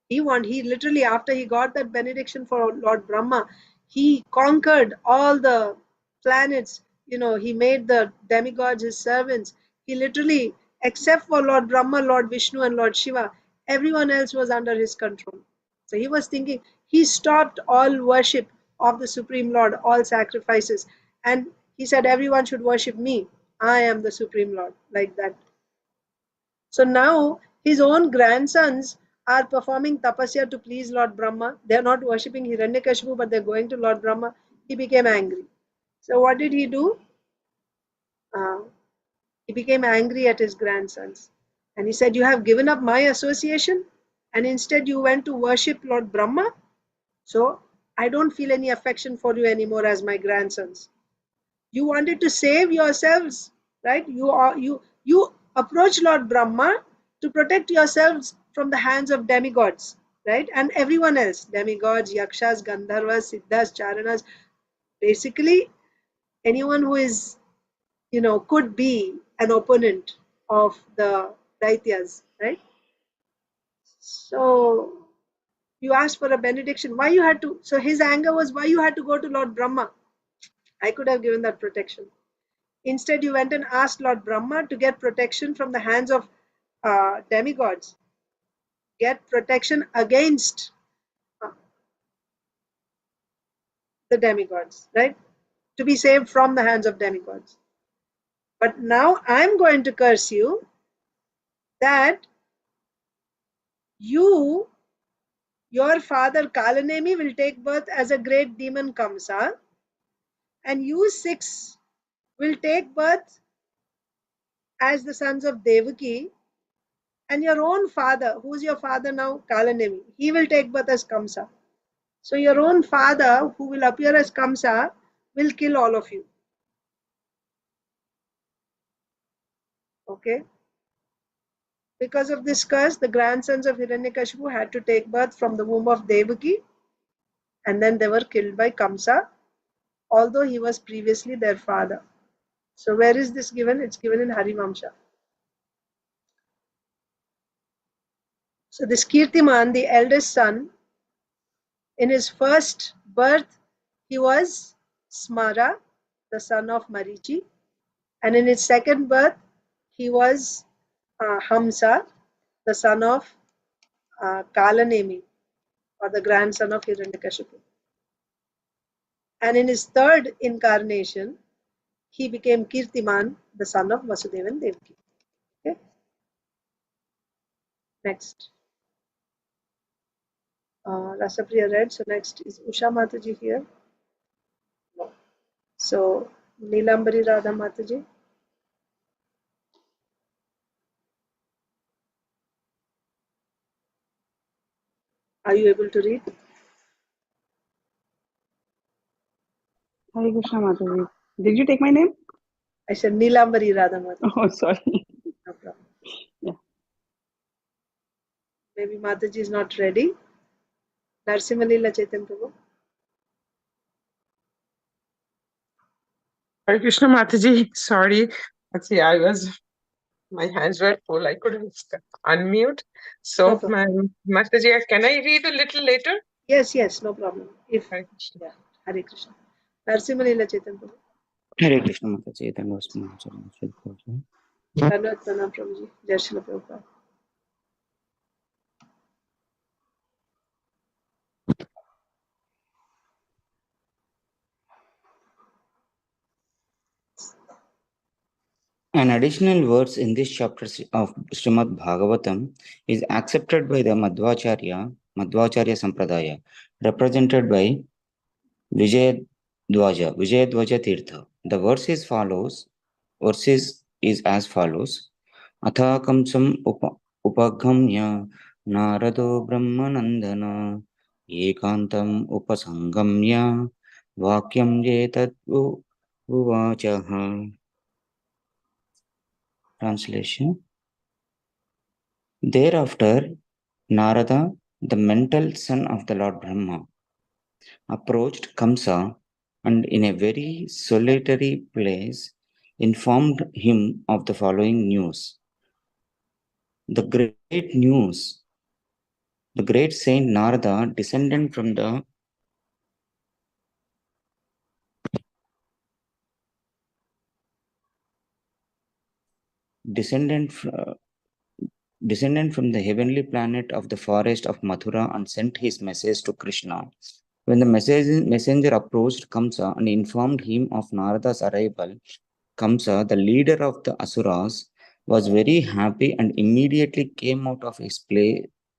He literally, after he got that benediction for Lord Brahma, he conquered all the planets. He made the demigods his servants. He literally, except for Lord Brahma, Lord Vishnu, and Lord Shiva, everyone else was under his control. So he was thinking, he stopped all worship of the Supreme Lord, all sacrifices. And he said, everyone should worship me. I am the Supreme Lord, like that. So now his own grandsons are performing tapasya to please Lord Brahma. They are not worshipping Hiranyakashipu, but they are going to Lord Brahma. He became angry. So what did he do? He became angry at his grandsons. And he said, you have given up my association and instead you went to worship Lord Brahma. So I don't feel any affection for you anymore as my grandsons. You wanted to save yourselves, right? You approach Lord Brahma to protect yourselves from the hands of demigods, right? And everyone else, demigods, yakshas, gandharvas, siddhas, charanas, basically anyone who is, could be an opponent of the daityas, right? So you asked for a benediction. Why you had to? So his anger was, why you had to go to Lord Brahma? I could have given that protection. Instead, you went and asked Lord Brahma to get protection from the hands of demigods. Get protection against the demigods, right? To be saved from the hands of demigods. But now I'm going to curse you that your father Kalanemi will take birth as a great demon Kamsa, and you 6 will take birth as the sons of Devaki, and your own father, who's your father now, Kalanemi, he will take birth as Kamsa. So your own father, who will appear as Kamsa, will kill all of you. Okay? Because of this curse, the grandsons of Hiranyakashipu had to take birth from the womb of Devaki, and then they were killed by Kamsa, although he was previously their father. So where is this given? It's given in Harivamsha. So this Kirtiman, the eldest son, in his first birth, he was Smara, the son of Marichi. And in his second birth, he was Hamsa, the son of Kalanemi, or the grandson of Hiranyakashipu. And in his third incarnation, he became Kirtiman, the son of Vasudeva and Devaki. Okay. Next. Rasapriya read, so next is Usha Mataji here. So Neelambari Radha Mataji. Are you able to read?
Hare Krishna Mataji. Did you take my name?
I said Neelambari Radha Mataji.
Oh, sorry.
No problem.
Yeah.
Maybe Mataji is not ready. Narsimalila Chaitanya Prabhu.
Hare Krishna Mataji, sorry. Actually, my hands were full. I couldn't unmute. So, Mataji, can I read a little later?
Yes, no problem.
Hare Krishna.
Yeah, Hare Krishna. Narsimalila Chaitanya Prabhu.
Hare Krishna Mataji, Dhanavasmi.
Dhanavad Pranam Prabhuji. Jai Shri Prabhupada.
An additional verse in this chapter of Srimad Bhagavatam is accepted by the Madhvacharya Sampradaya, represented by Vijayadwaja Tirtha. The verse is as follows. Atha kamsam upaghamya narado brahmanandana ekantam upasangamya vakyam jetat uvachaha. Translation. Thereafter, Narada, the mental son of the Lord Brahma, approached Kamsa and in a very solitary place informed him of the following news. The great saint Narada, descended from the heavenly planet of the forest of Mathura and sent his message to Krishna. When the messenger approached Kamsa and informed him of Narada's arrival, Kamsa, the leader of the Asuras, was very happy and immediately came out of his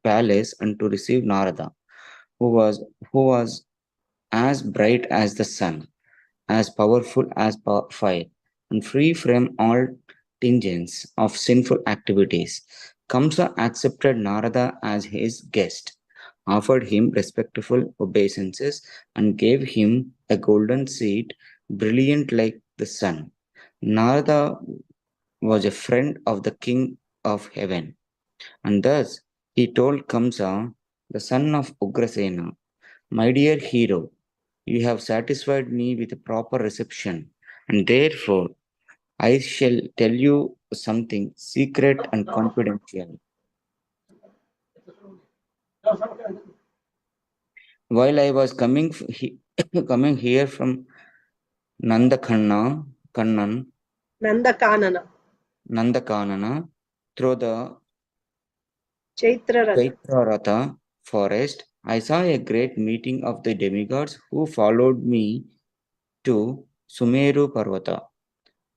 palace and to receive Narada, who was as bright as the sun, as powerful as fire, and free from all tinges of sinful activities. Kamsa accepted Narada as his guest, offered him respectful obeisances, and gave him a golden seat, brilliant like the sun. Narada was a friend of the king of heaven, and thus he told Kamsa, the son of Ugrasena, my dear hero, you have satisfied me with a proper reception, and therefore I shall tell you something secret and confidential. While I was coming here from Nandakanana through the Chaitra forest, I saw a great meeting of the demigods who followed me to Sumeru Parvata.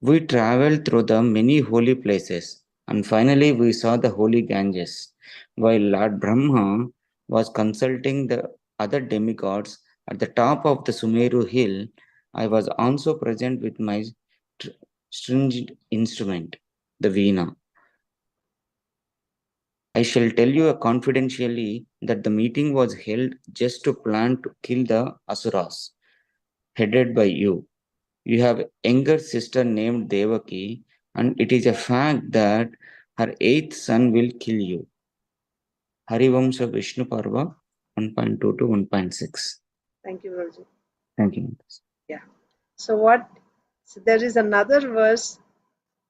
We traveled through the many holy places, and finally we saw the holy Ganges. While Lord Brahma was consulting the other demigods at the top of the Sumeru hill, I was also present with my stringed instrument, the Veena. I shall tell you confidentially that the meeting was held just to plan to kill the Asuras, headed by you. You have a younger sister named Devaki, and it is a fact that her 8th son will kill you. Harivamsa Vishnu Parva 1.2 to 1.6.
Thank you, Raji.
Thank you.
Yeah. So there is another verse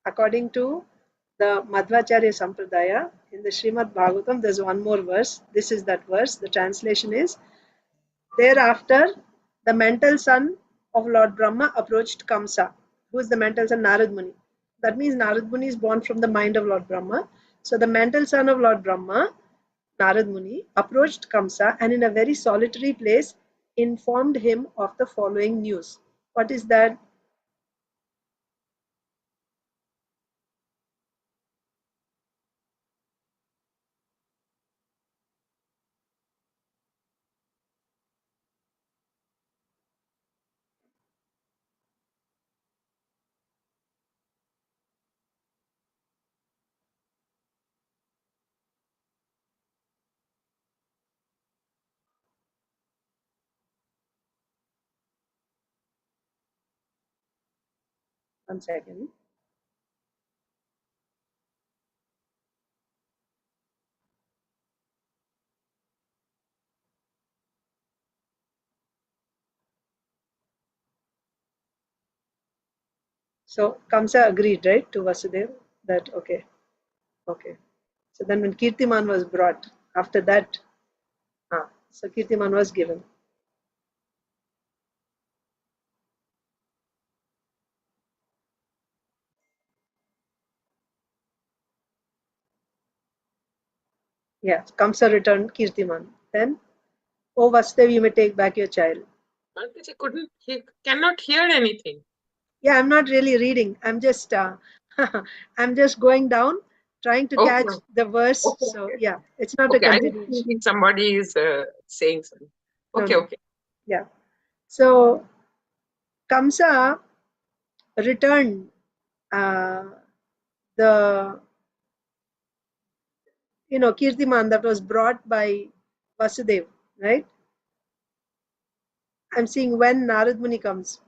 according to the Madhvacharya Sampradaya in the Srimad Bhagavatam. There's one more verse. This is that verse. The translation is, thereafter, the mental son of Lord Brahma approached Kamsa, who is the mental son Narad Muni. That means Narad Muni is born from the mind of Lord Brahma. So the mental son of Lord Brahma, Narad Muni, approached Kamsa and in a very solitary place informed him of the following news. What is that? One second. So Kamsa agreed, right, to Vasudeva that okay. So then when Kirtiman was brought, after that, so Kirtiman was given. Yeah, Kamsa returned Kirtiman. Then, oh Vasudeva, you may take back your child.
He cannot hear anything.
Yeah, I'm not really reading. I'm just I'm just going down, trying to catch the verse.
Okay.
So yeah, it's not a
Okay, I was
continuation.
thinking somebody is saying something. Okay,
No.
okay.
Yeah. So Kamsa returned the Kirtiman that was brought by Vasudev, right? I'm seeing when Narad Muni comes.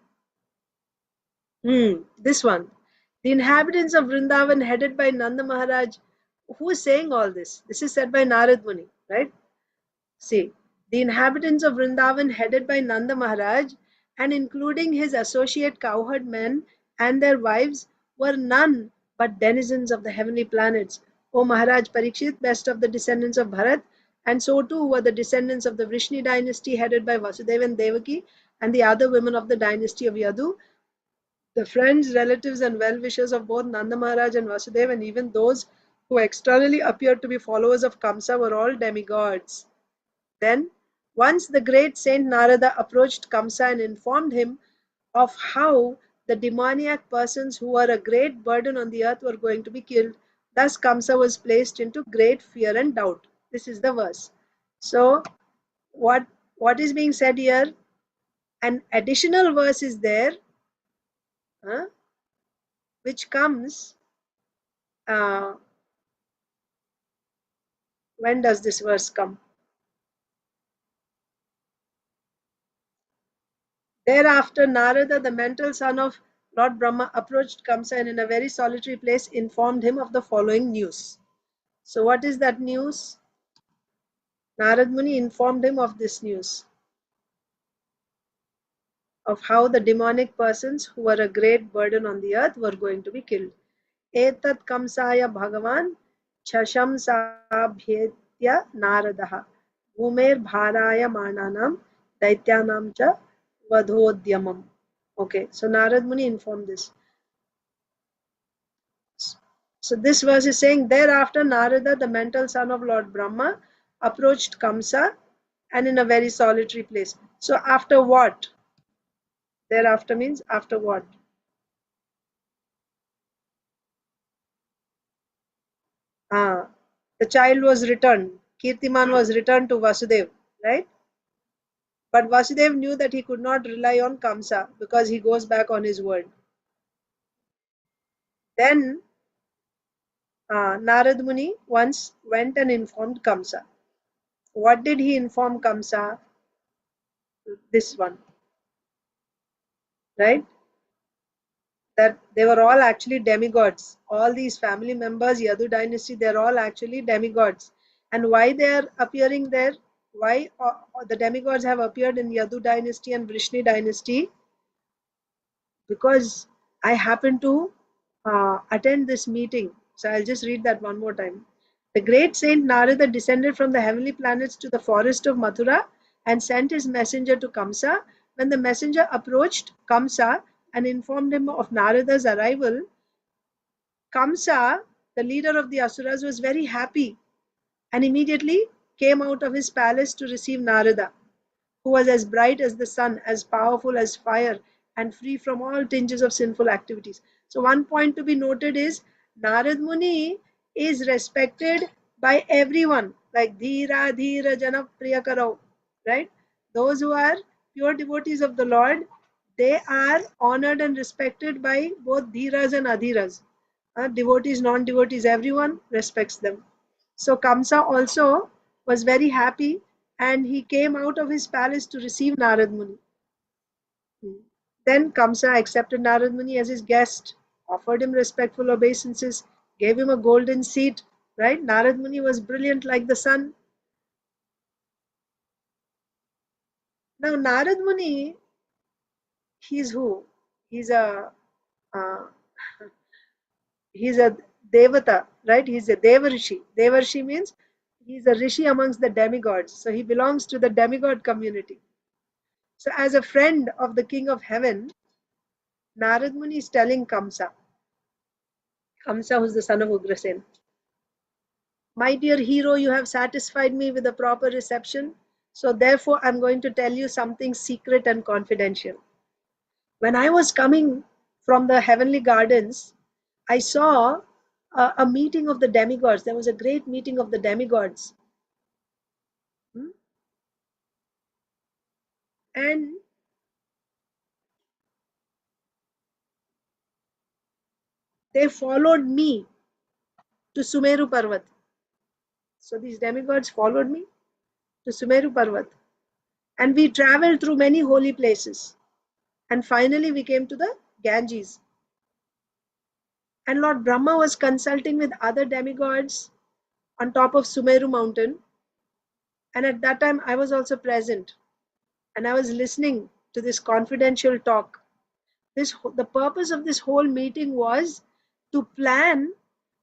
This one. The inhabitants of Vrindavan headed by Nanda Maharaj. Who is saying all this? This is said by Narad Muni, right? See, the inhabitants of Vrindavan headed by Nanda Maharaj and including his associate cowherd men and their wives were none but denizens of the heavenly planets. O Maharaj Parikshit, best of the descendants of Bharat, and so too were the descendants of the Vrishni dynasty headed by Vasudeva and Devaki and the other women of the dynasty of Yadu, the friends, relatives, and well wishers of both Nanda Maharaj and Vasudeva, and even those who externally appeared to be followers of Kamsa, were all demigods. Then, once the great Saint Narada approached Kamsa and informed him of how the demoniac persons who were a great burden on the earth were going to be killed. Thus, Kamsa was placed into great fear and doubt. This is the verse. So, what is being said here? An additional verse is there, which comes. When does this verse come? Thereafter, Narada, the mental son of Lord Brahma, approached Kamsa and in a very solitary place informed him of the following news. So, what is that news? Narad Muni informed him of this news of how the demonic persons who were a great burden on the earth were going to be killed. Etat Kamsaya Bhagavan Chashamsabhyetya Naradaha Bhumer Bharaya Mananam Daityanam Cha Vadhodyamam. Okay, so Narad Muni informed this. So this verse is saying, thereafter Narada, the mental son of Lord Brahma, approached Kamsa and in a very solitary place. So after what? Thereafter means after what? The child was returned. Kirtiman was returned to Vasudev, right? But Vasudev knew that he could not rely on Kamsa because he goes back on his word. Then Narad Muni once went and informed Kamsa. What did he inform Kamsa? This one, right? That they were all actually demigods. All these family members, Yadu dynasty, they're all actually demigods. And why they are appearing there? Why the demigods have appeared in Yadu dynasty and Vrishni dynasty? Because I happen to attend this meeting. So I'll just read that one more time. The great saint Narada descended from the heavenly planets to the forest of Mathura and sent his messenger to Kamsa. When the messenger approached Kamsa and informed him of Narada's arrival, Kamsa, the leader of the Asuras, was very happy and immediately came out of his palace to receive Narada, who was as bright as the sun, as powerful as fire, and free from all tinges of sinful activities. So, one point to be noted is Narad Muni is respected by everyone, like Dhira, Dhira, Jana, Priyakarau, right? Those who are pure devotees of the Lord, they are honored and respected by both Dhiras and Adhiras. Devotees, non devotees, everyone respects them. So Kamsa also was very happy and he came out of his palace to receive Narad Muni. Then Kamsa accepted Narad Muni as his guest, offered him respectful obeisances, gave him a golden seat. Right? Narad Muni was brilliant like the sun. Now Narad Muni, he's who? He's a He's a devata, right? He's a Devarishi. Devarishi means he's a rishi amongst the demigods. So he belongs to the demigod community. So as a friend of the king of heaven, Narad Muni is telling Kamsa, who's the son of Ugrasen, my dear hero, you have satisfied me with a proper reception. So therefore, I'm going to tell you something secret and confidential. When I was coming from the heavenly gardens, I saw a meeting of the demigods. There was a great meeting of the demigods. And they followed me to Sumeru Parvat. So these demigods followed me to Sumeru Parvat. And we traveled through many holy places. And finally we came to the Ganges. And Lord Brahma was consulting with other demigods on top of Sumeru mountain. And at that time I was also present. And I was listening to this confidential talk. The purpose of this whole meeting was to plan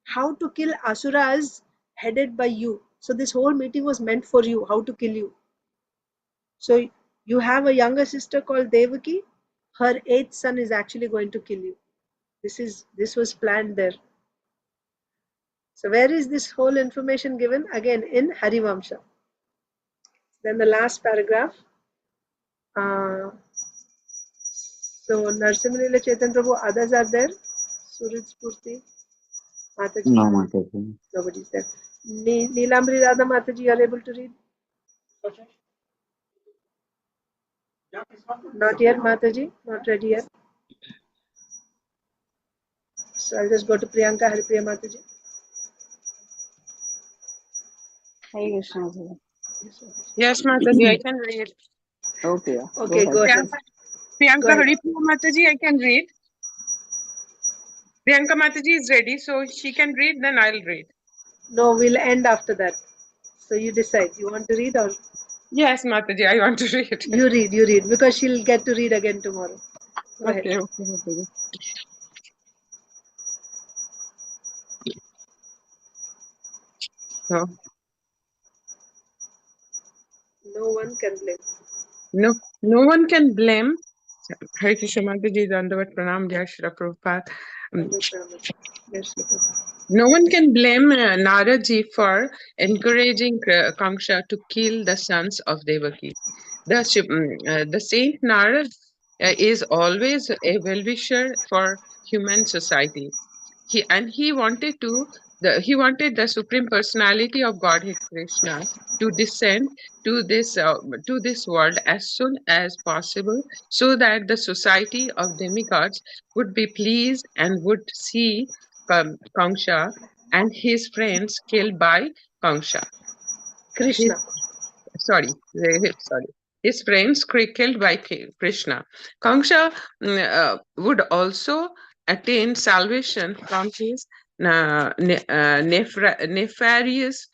how to kill asuras headed by you. So this whole meeting was meant for you, how to kill you. So you have a younger sister called Devaki. Her 8th son is actually going to kill you. This was planned there. So where is this whole information given? Again in Harivamsha. Then the last paragraph. So Narsimhalila Chaitanya Prabhu, others are there. Suraj Purti, Mataji.
No, Mataji.
Nobody is there. Neelamri Radha Mataji, you are able to read? Not yet, Mataji. Not ready yet. So I'll just go to Priyanka Haripriya Mataji.
Hey, Krishna.
Yes, Mataji, I can read.
Okay,
Okay, go ahead.
Priyanka Haripriya Mataji, I can read. Priyanka Mataji is ready, so she can read, then I'll read.
No, we'll end after that. So you decide. You want to read or?
Yes, Mataji, I want to read.
You read, because she'll get to read again tomorrow. Go ahead.
Okay, Mataji. So,
no one can blame.
No one can blame. Hare Krishna Mataji, Dandavat Pranam, Jai Shri Prabhupada. No one can blame Naraji for encouraging Kamsa to kill the sons of Devaki. The Saint Narad is always a well-wisher for human society. He wanted the Supreme Personality of Godhead Krishna to descend to this world as soon as possible, so that the society of demigods would be pleased and would see Kamsa and his friends killed by Kamsa.
Krishna.
Sorry. His friends killed by Krishna. Kamsa would also attain salvation from his nefarious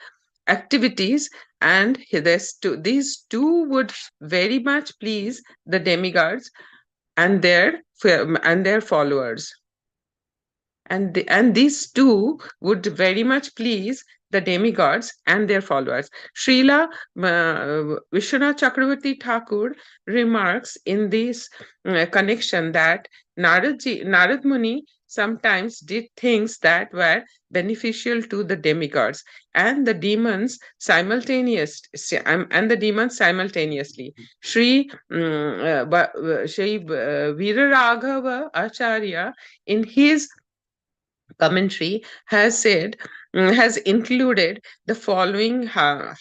activities, and these two would very much please the demigods and their followers. And these two would very much please the demigods and their followers. Srila Vishwanath Chakravarti Thakur remarks in this connection that Narad Muni sometimes did things that were beneficial to the demigods and the demons simultaneously. Sri Veeraraghava Acharya, in his commentary, has included the following half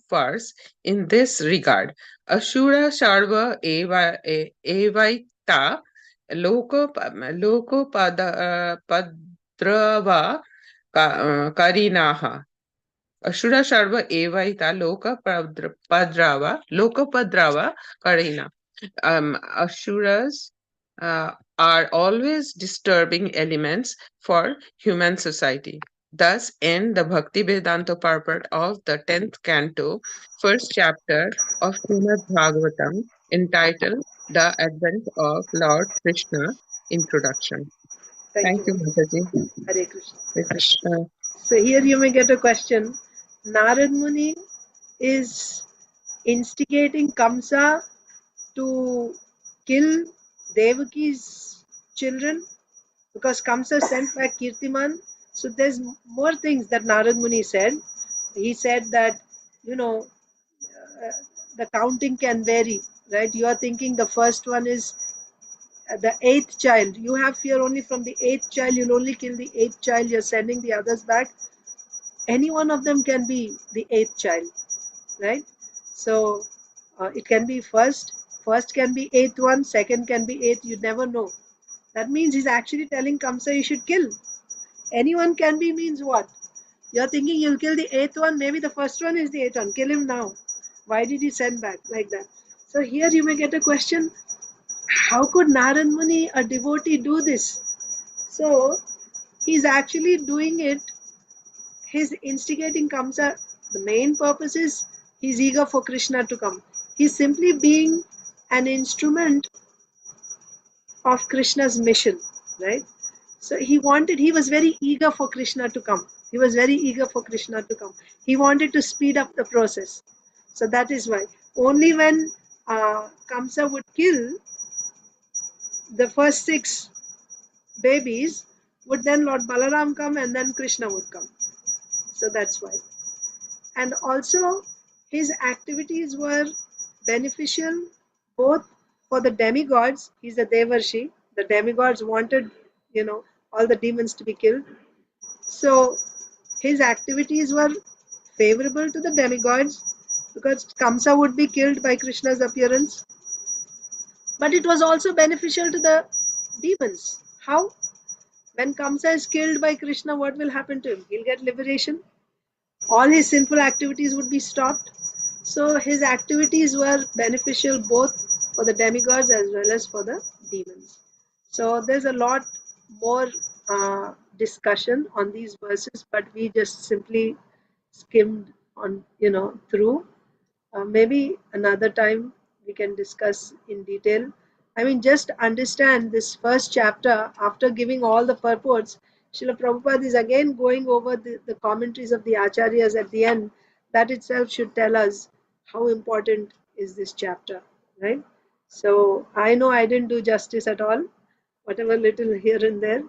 verse in this regard. Ashura Sharva Evaita Loko Padrava Karinaha. Ashura Sharva Evaita Loka Padrava Karina. Asuras are always disturbing elements for human society. Thus, end the Bhakti Vedanta purport of the 10th canto, first chapter of Srimad Bhagavatam, entitled The Advent of Lord Krishna, Introduction.
Thank you.
Mataji.
Hare Krishna.
Hare Krishna.
So here you may get a question. Narad Muni is instigating Kamsa to kill Devaki's children because Kamsa sent back Kirtiman. So there's more things that Narad Muni said. He said that, the counting can vary, right? You are thinking the first one is the 8th child. You have fear only from the 8th child. You'll only kill the 8th child. You're sending the others back. Any one of them can be the 8th child, right? So it can be first can be 8th one, second can be 8th. You never know. That means he's actually telling Kamsa you should kill. Anyone can be means what? You're thinking you'll kill the 8th one, maybe the first one is the 8th one. Kill him now. Why did he send back like that? So here you may get a question, how could Narad Muni, a devotee, do this? So he's actually doing it, his instigating Kamsa, the main purpose is he's eager for Krishna to come. He's simply being an instrument of Krishna's mission, right? So he was very eager for Krishna to come. He was very eager for Krishna to come. He wanted to speed up the process. So that is why. Only when Kamsa would kill the first 6 babies, would then Lord Balaram come and then Krishna would come. So that's why. And also his activities were beneficial both for the demigods. He's a Devarshi. The demigods wanted, all the demons to be killed. So his activities were favorable to the demigods because Kamsa would be killed by Krishna's appearance. But it was also beneficial to the demons. How? When Kamsa is killed by Krishna, what will happen to him? He'll get liberation. All his sinful activities would be stopped. So his activities were beneficial both for the demigods as well as for the demons. So there's a lot more discussion on these verses, but we just simply skimmed on, through. Maybe another time we can discuss in detail. I mean, just understand this first chapter, after giving all the purports, Srila Prabhupada is again going over the commentaries of the Acharyas at the end. That itself should tell us how important is this chapter, right? So I know I didn't do justice at all, whatever little here and there.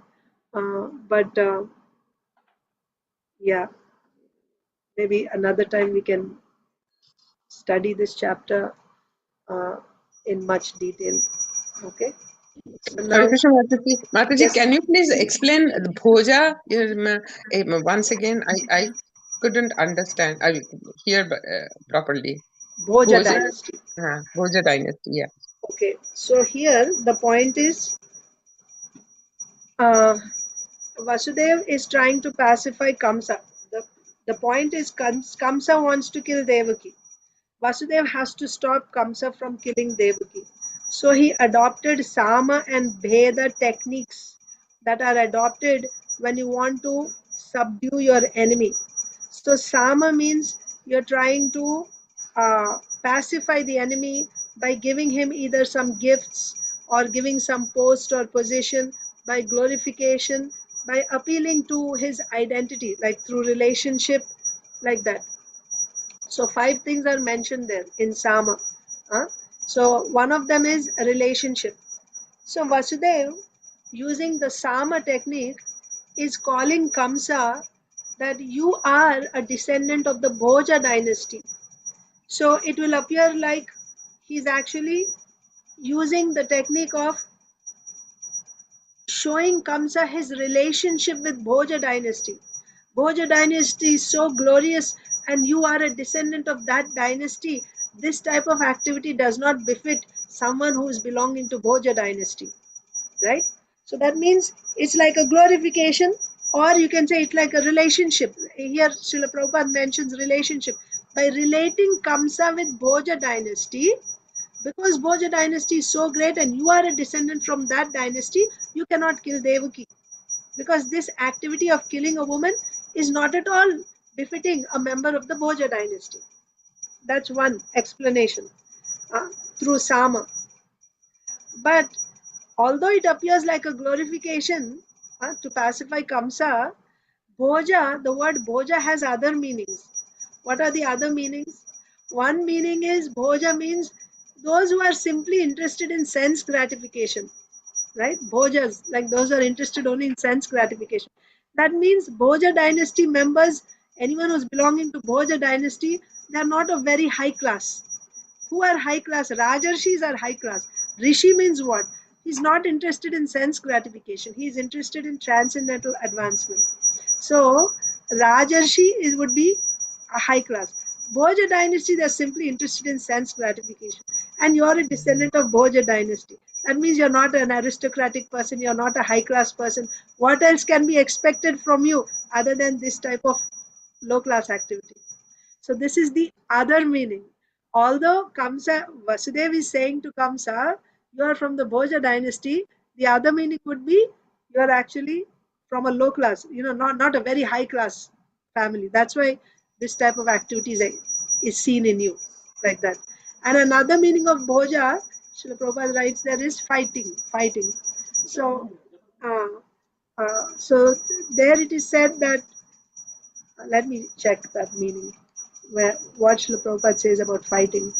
But yeah, maybe another time we can study this chapter in much detail. Okay. So
Hare
now,
Krishna Mataji. Mataji,
yes,
can you please explain the Bhoja once again? I couldn't understand. I hear properly.
Bhoja
Bhoja,
dynasty.
Bhoja dynasty. Yeah.
Okay. So here the point is, Vasudev is trying to pacify Kamsa. The point is Kamsa wants to kill Devaki. Vasudev has to stop Kamsa from killing Devaki. So he adopted Sama and Bheda techniques that are adopted when you want to subdue your enemy. So Sama means you're trying to pacify the enemy by giving him either some gifts or giving some post or position, by glorification, by appealing to his identity, like through relationship, like that. So 5 things are mentioned there in Sama. So one of them is relationship. So Vasudev, using the Sama technique, is calling Kamsa that you are a descendant of the Bhoja dynasty. So it will appear like he's actually using the technique of showing Kamsa his relationship with Bhoja dynasty. Bhoja dynasty is so glorious and you are a descendant of that dynasty. This type of activity does not befit someone who is belonging to Bhoja dynasty, right? So that means it's like a glorification, or you can say it's like a relationship. Here Srila Prabhupada mentions relationship. By relating Kamsa with Bhoja dynasty, because Bhoja dynasty is so great and you are a descendant from that dynasty, you cannot kill Devaki. Because this activity of killing a woman is not at all befitting a member of the Bhoja dynasty. That's one explanation through Sama. But although it appears like a glorification, to pacify Kamsa, Bhoja, the word Bhoja has other meanings. What are the other meanings? One meaning is Bhoja means those who are simply interested in sense gratification, right? Bhojas, like those who are interested only in sense gratification. That means Bhoja dynasty members, anyone who's belonging to Bhoja dynasty, they are not of very high class. Who are high class? Rajarshis are high class. Rishi means what? He's not interested in sense gratification. He is interested in transcendental advancement. So Rajarshi would be a high class. Bhoja dynasty, they're simply interested in sense gratification. And you're a descendant of Bhoja dynasty. That means you're not an aristocratic person, you're not a high class person. What else can be expected from you other than this type of low class activity? So this is the other meaning. Although Kamsa, Vasudeva is saying to Kamsa, you are from the Bhoja dynasty, the other meaning would be you are actually from a low class, not a very high class family. That's why this type of activities is seen in you, like that. And another meaning of Bhoja, Srila Prabhupada writes, there is fighting. So, so there it is said that, let me check that meaning, where what Srila Prabhupada says about fighting.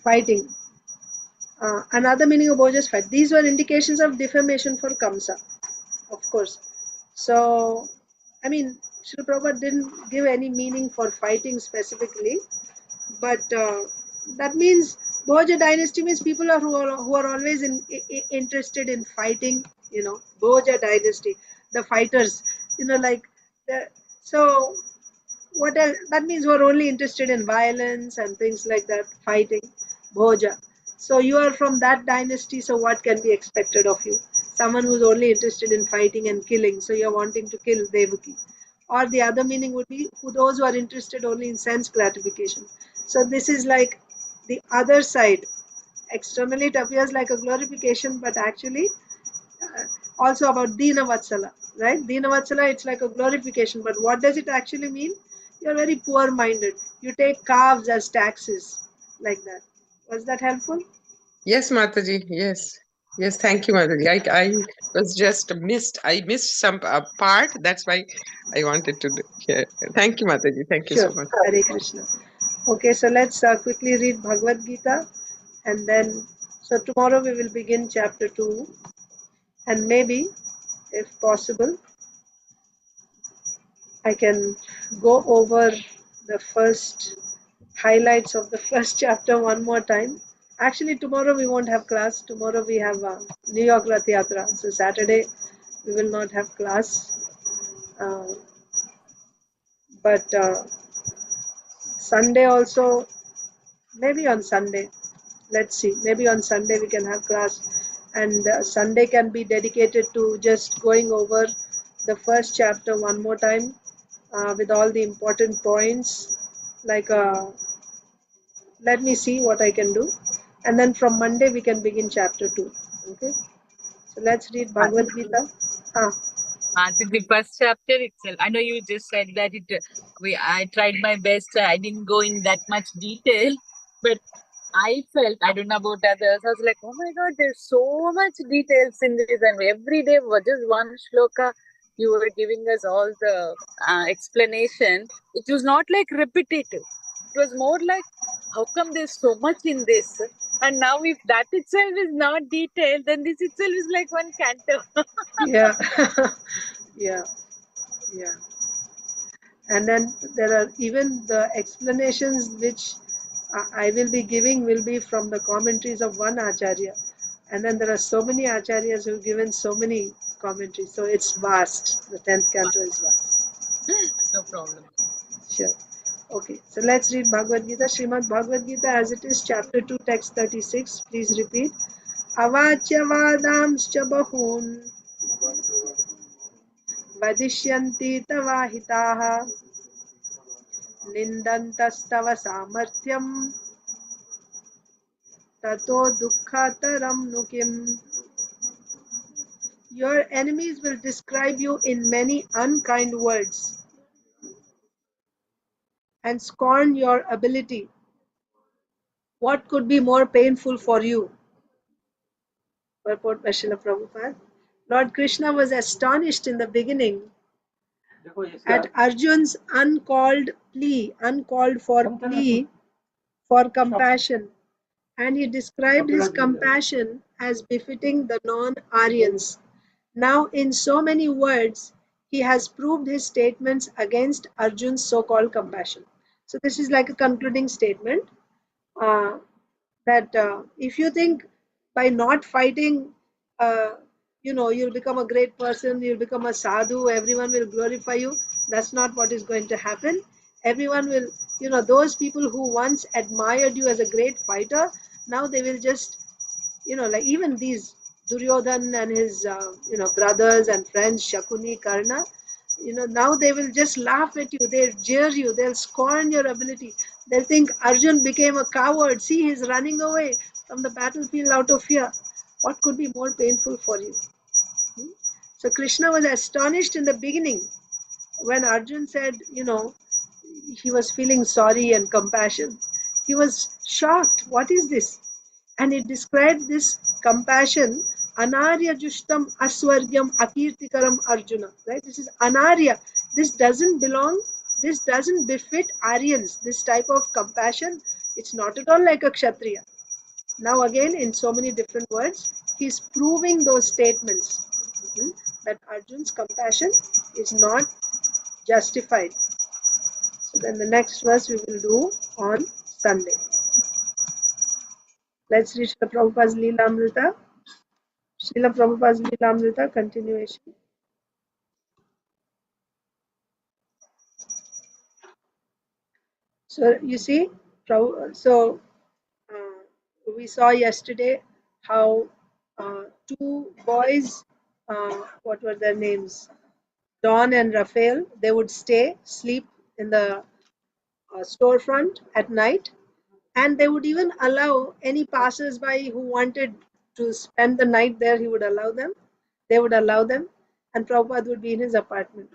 Fighting. Another meaning of Bhoja's fight. These were indications of defamation for Kamsa, of course. So, I mean, Srila Prabhupada didn't give any meaning for fighting specifically, but that means Bhoja dynasty means people who are always interested in fighting, Bhoja dynasty, the fighters, like, so what else? That means you are only interested in violence and things like that, fighting, Bhoja. So you are from that dynasty, so what can be expected of you? Someone who's only interested in fighting and killing, so you're wanting to kill Devaki. Or the other meaning would be for those who are interested only in sense gratification. So this is like the other side. Externally it appears like a glorification, but actually also about Dina Vatsala, right? Dina Vatsala, it's like a glorification, but what does it actually mean? You're very poor minded. You take calves as taxes, like that. Was that helpful?
Yes, Mataji. Yes. Yes, thank you, Mataji. I was just I missed some part. That's why I wanted to hear. Thank you, Mataji. Thank you
Sure.
so much.
Hare Krishna. Okay, so let's quickly read Bhagavad Gita, and then, so tomorrow we will begin chapter 2, and maybe, if possible, I can go over the first highlights of the first chapter one more time. Actually, tomorrow we won't have class. Tomorrow we have New York Rath Yatra. So Saturday we will not have class. But Sunday also, maybe on Sunday. Let's see. Maybe on Sunday we can have class. And Sunday can be dedicated to just going over the first chapter one more time with all the important points. Like, let me see what I can do. And then from Monday we can begin chapter 2. Okay. So let's read Bhagavad Gita.
The first chapter itself. I know you just said that I tried my best. I didn't go in that much detail, but I felt, I don't know about others, I was like, oh my God, there's so much details in this, and every day was just one shloka. You were giving us all the explanation. It was not like repetitive. It was more like, how come there's so much in this? And now, if that itself is not detailed, then this itself is like one canto.
Yeah. Yeah. Yeah. And then there are even the explanations which I will be giving will be from the commentaries of one Acharya. And then there are so many Acharyas who have given so many commentaries. So it's vast. The 10th canto is vast.
No problem.
Sure. Okay. So let's read Bhagavad Gita. Srimad Bhagavad Gita as it is, chapter 2, text 36. Please repeat. Avachya vadamscha bahun vadishyanti tavahitaha निन्दन्तस्तव सामर्थ्यं ततो दुःखतरं नु किम्. Your enemies will describe you in many unkind words and scorn your ability. What could be more painful for you? Purport by Srila Prabhupada. Lord Krishna was astonished in the beginning at Arjun's uncalled for plea for compassion, and he described his compassion as befitting the non-Aryans. Now, in so many words, he has proved his statements against Arjun's so-called compassion. So this is like a concluding statement. Uh, that if you think by not fighting, uh, you'll become a great person, you'll become a sadhu, everyone will glorify you. That's not what is going to happen. Everyone will, those people who once admired you as a great fighter, now they will just, like even these Duryodhan and his, brothers and friends, Shakuni, Karna, now they will just laugh at you, they'll jeer you, they'll scorn your ability. They'll think Arjun became a coward. See, he's running away from the battlefield out of fear. What could be more painful for you? So Krishna was astonished in the beginning when Arjun said, he was feeling sorry and compassion. He was shocked. What is this? And he described this compassion, Anarya Jushtam Aswargyam Akirtikaram Arjuna. Right? This is Anarya. This doesn't belong, this doesn't befit Aryans. This type of compassion, it's not at all like a Kshatriya. Now again, in so many different words, he's proving those statements that Arjun's compassion is not justified. So then the next verse we will do on Sunday. Let's read the Prabhupada's Leela Amrita. Srila Prabhupada's Leela Amrita continuation. So you see, we saw yesterday how two boys, what were their names? Don and Raphael, they would sleep in the storefront at night, and they would even allow any passers-by who wanted to spend the night there, he would allow them. They would allow them, and Prabhupada would be in his apartment.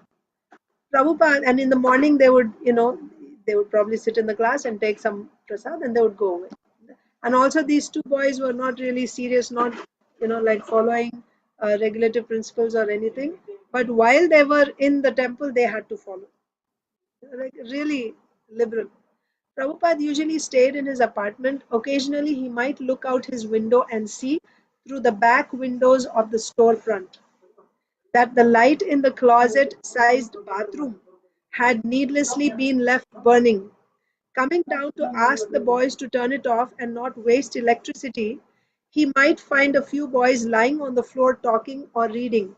Prabhupada, and in the morning they would, they would probably sit in the class and take some prasad and they would go away. And also these two boys were not really serious, not, like following regulative principles or anything. But while they were in the temple, they had to follow. Like really liberal. Prabhupada usually stayed in his apartment. Occasionally, he might look out his window and see through the back windows of the storefront that the light in the closet-sized bathroom had needlessly been left burning. Coming down to ask the boys to turn it off and not waste electricity, he might find a few boys lying on the floor talking or reading.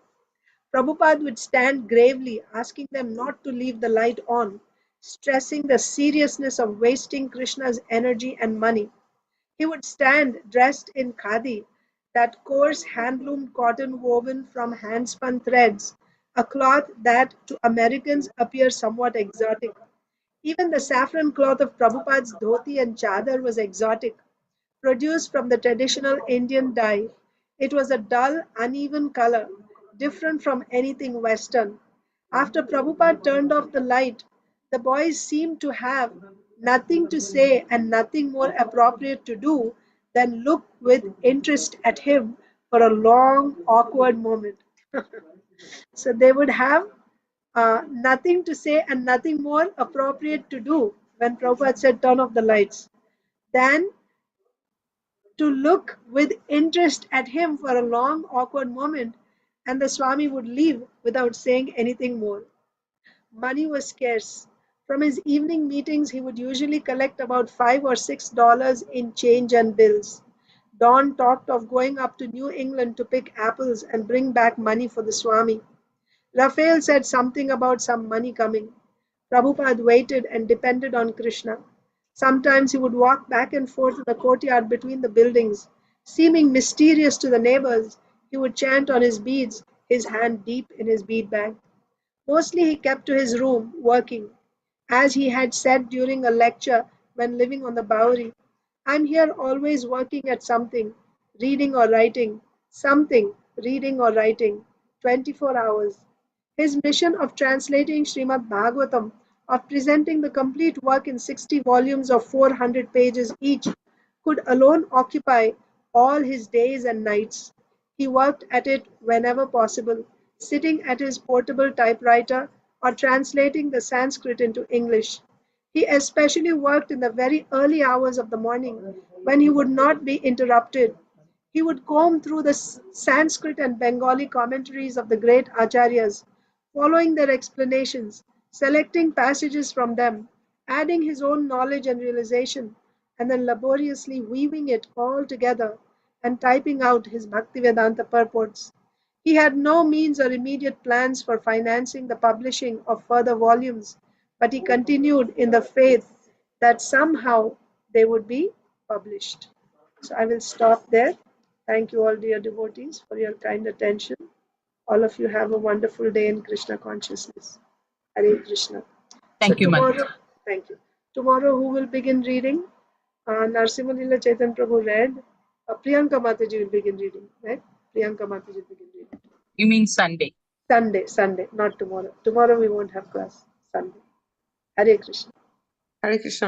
Prabhupada would stand gravely, asking them not to leave the light on, stressing the seriousness of wasting Krishna's energy and money. He would stand dressed in khadi, that coarse handloom cotton woven from hand-spun threads, a cloth that to Americans appears somewhat exotic. Even the saffron cloth of Prabhupada's dhoti and chadar was exotic, produced from the traditional Indian dye. It was a dull, uneven color, different from anything Western. After Prabhupada turned off the light, the boys seemed to have nothing to say and nothing more appropriate to do than look with interest at him for a long, awkward moment. So they would have nothing to say and nothing more appropriate to do when Prabhupada said turn off the lights than to look with interest at him for a long, awkward moment, and the Swami would leave without saying anything more. Money was scarce. From his evening meetings, he would usually collect about $5 or $6 in change and bills. Don talked of going up to New England to pick apples and bring back money for the Swami. Raphael said something about some money coming. Prabhupada waited and depended on Krishna. Sometimes he would walk back and forth in the courtyard between the buildings. Seeming mysterious to the neighbors, he would chant on his beads, his hand deep in his bead bag. Mostly he kept to his room, working. As he had said during a lecture when living on the Bowery, I'm here always working at something, reading or writing, something, reading or writing, 24 hours. His mission of translating Srimad Bhagavatam, of presenting the complete work in 60 volumes of 400 pages each, could alone occupy all his days and nights. He worked at it whenever possible, sitting at his portable typewriter or translating the Sanskrit into English. He especially worked in the very early hours of the morning when he would not be interrupted. He would comb through the Sanskrit and Bengali commentaries of the great acharyas, following their explanations, selecting passages from them, adding his own knowledge and realization, and then laboriously weaving it all together and typing out his Bhaktivedanta purports. He had no means or immediate plans for financing the publishing of further volumes, but he continued in the faith that somehow they would be published. So I will stop there. Thank you all, dear devotees, for your kind attention. All of you have a wonderful day in Krishna consciousness. Hare Krishna.
Thank you,
tomorrow,
Mataji.
thank you. Tomorrow, who will begin reading? Narsimha Chaitan Prabhu read. Priyanka Mataji will begin reading, right? Priyanka Mataji will begin reading.
You mean Sunday?
Sunday, not tomorrow. Tomorrow we won't have class. Sunday. Hare Krishna.
Hare Krishna.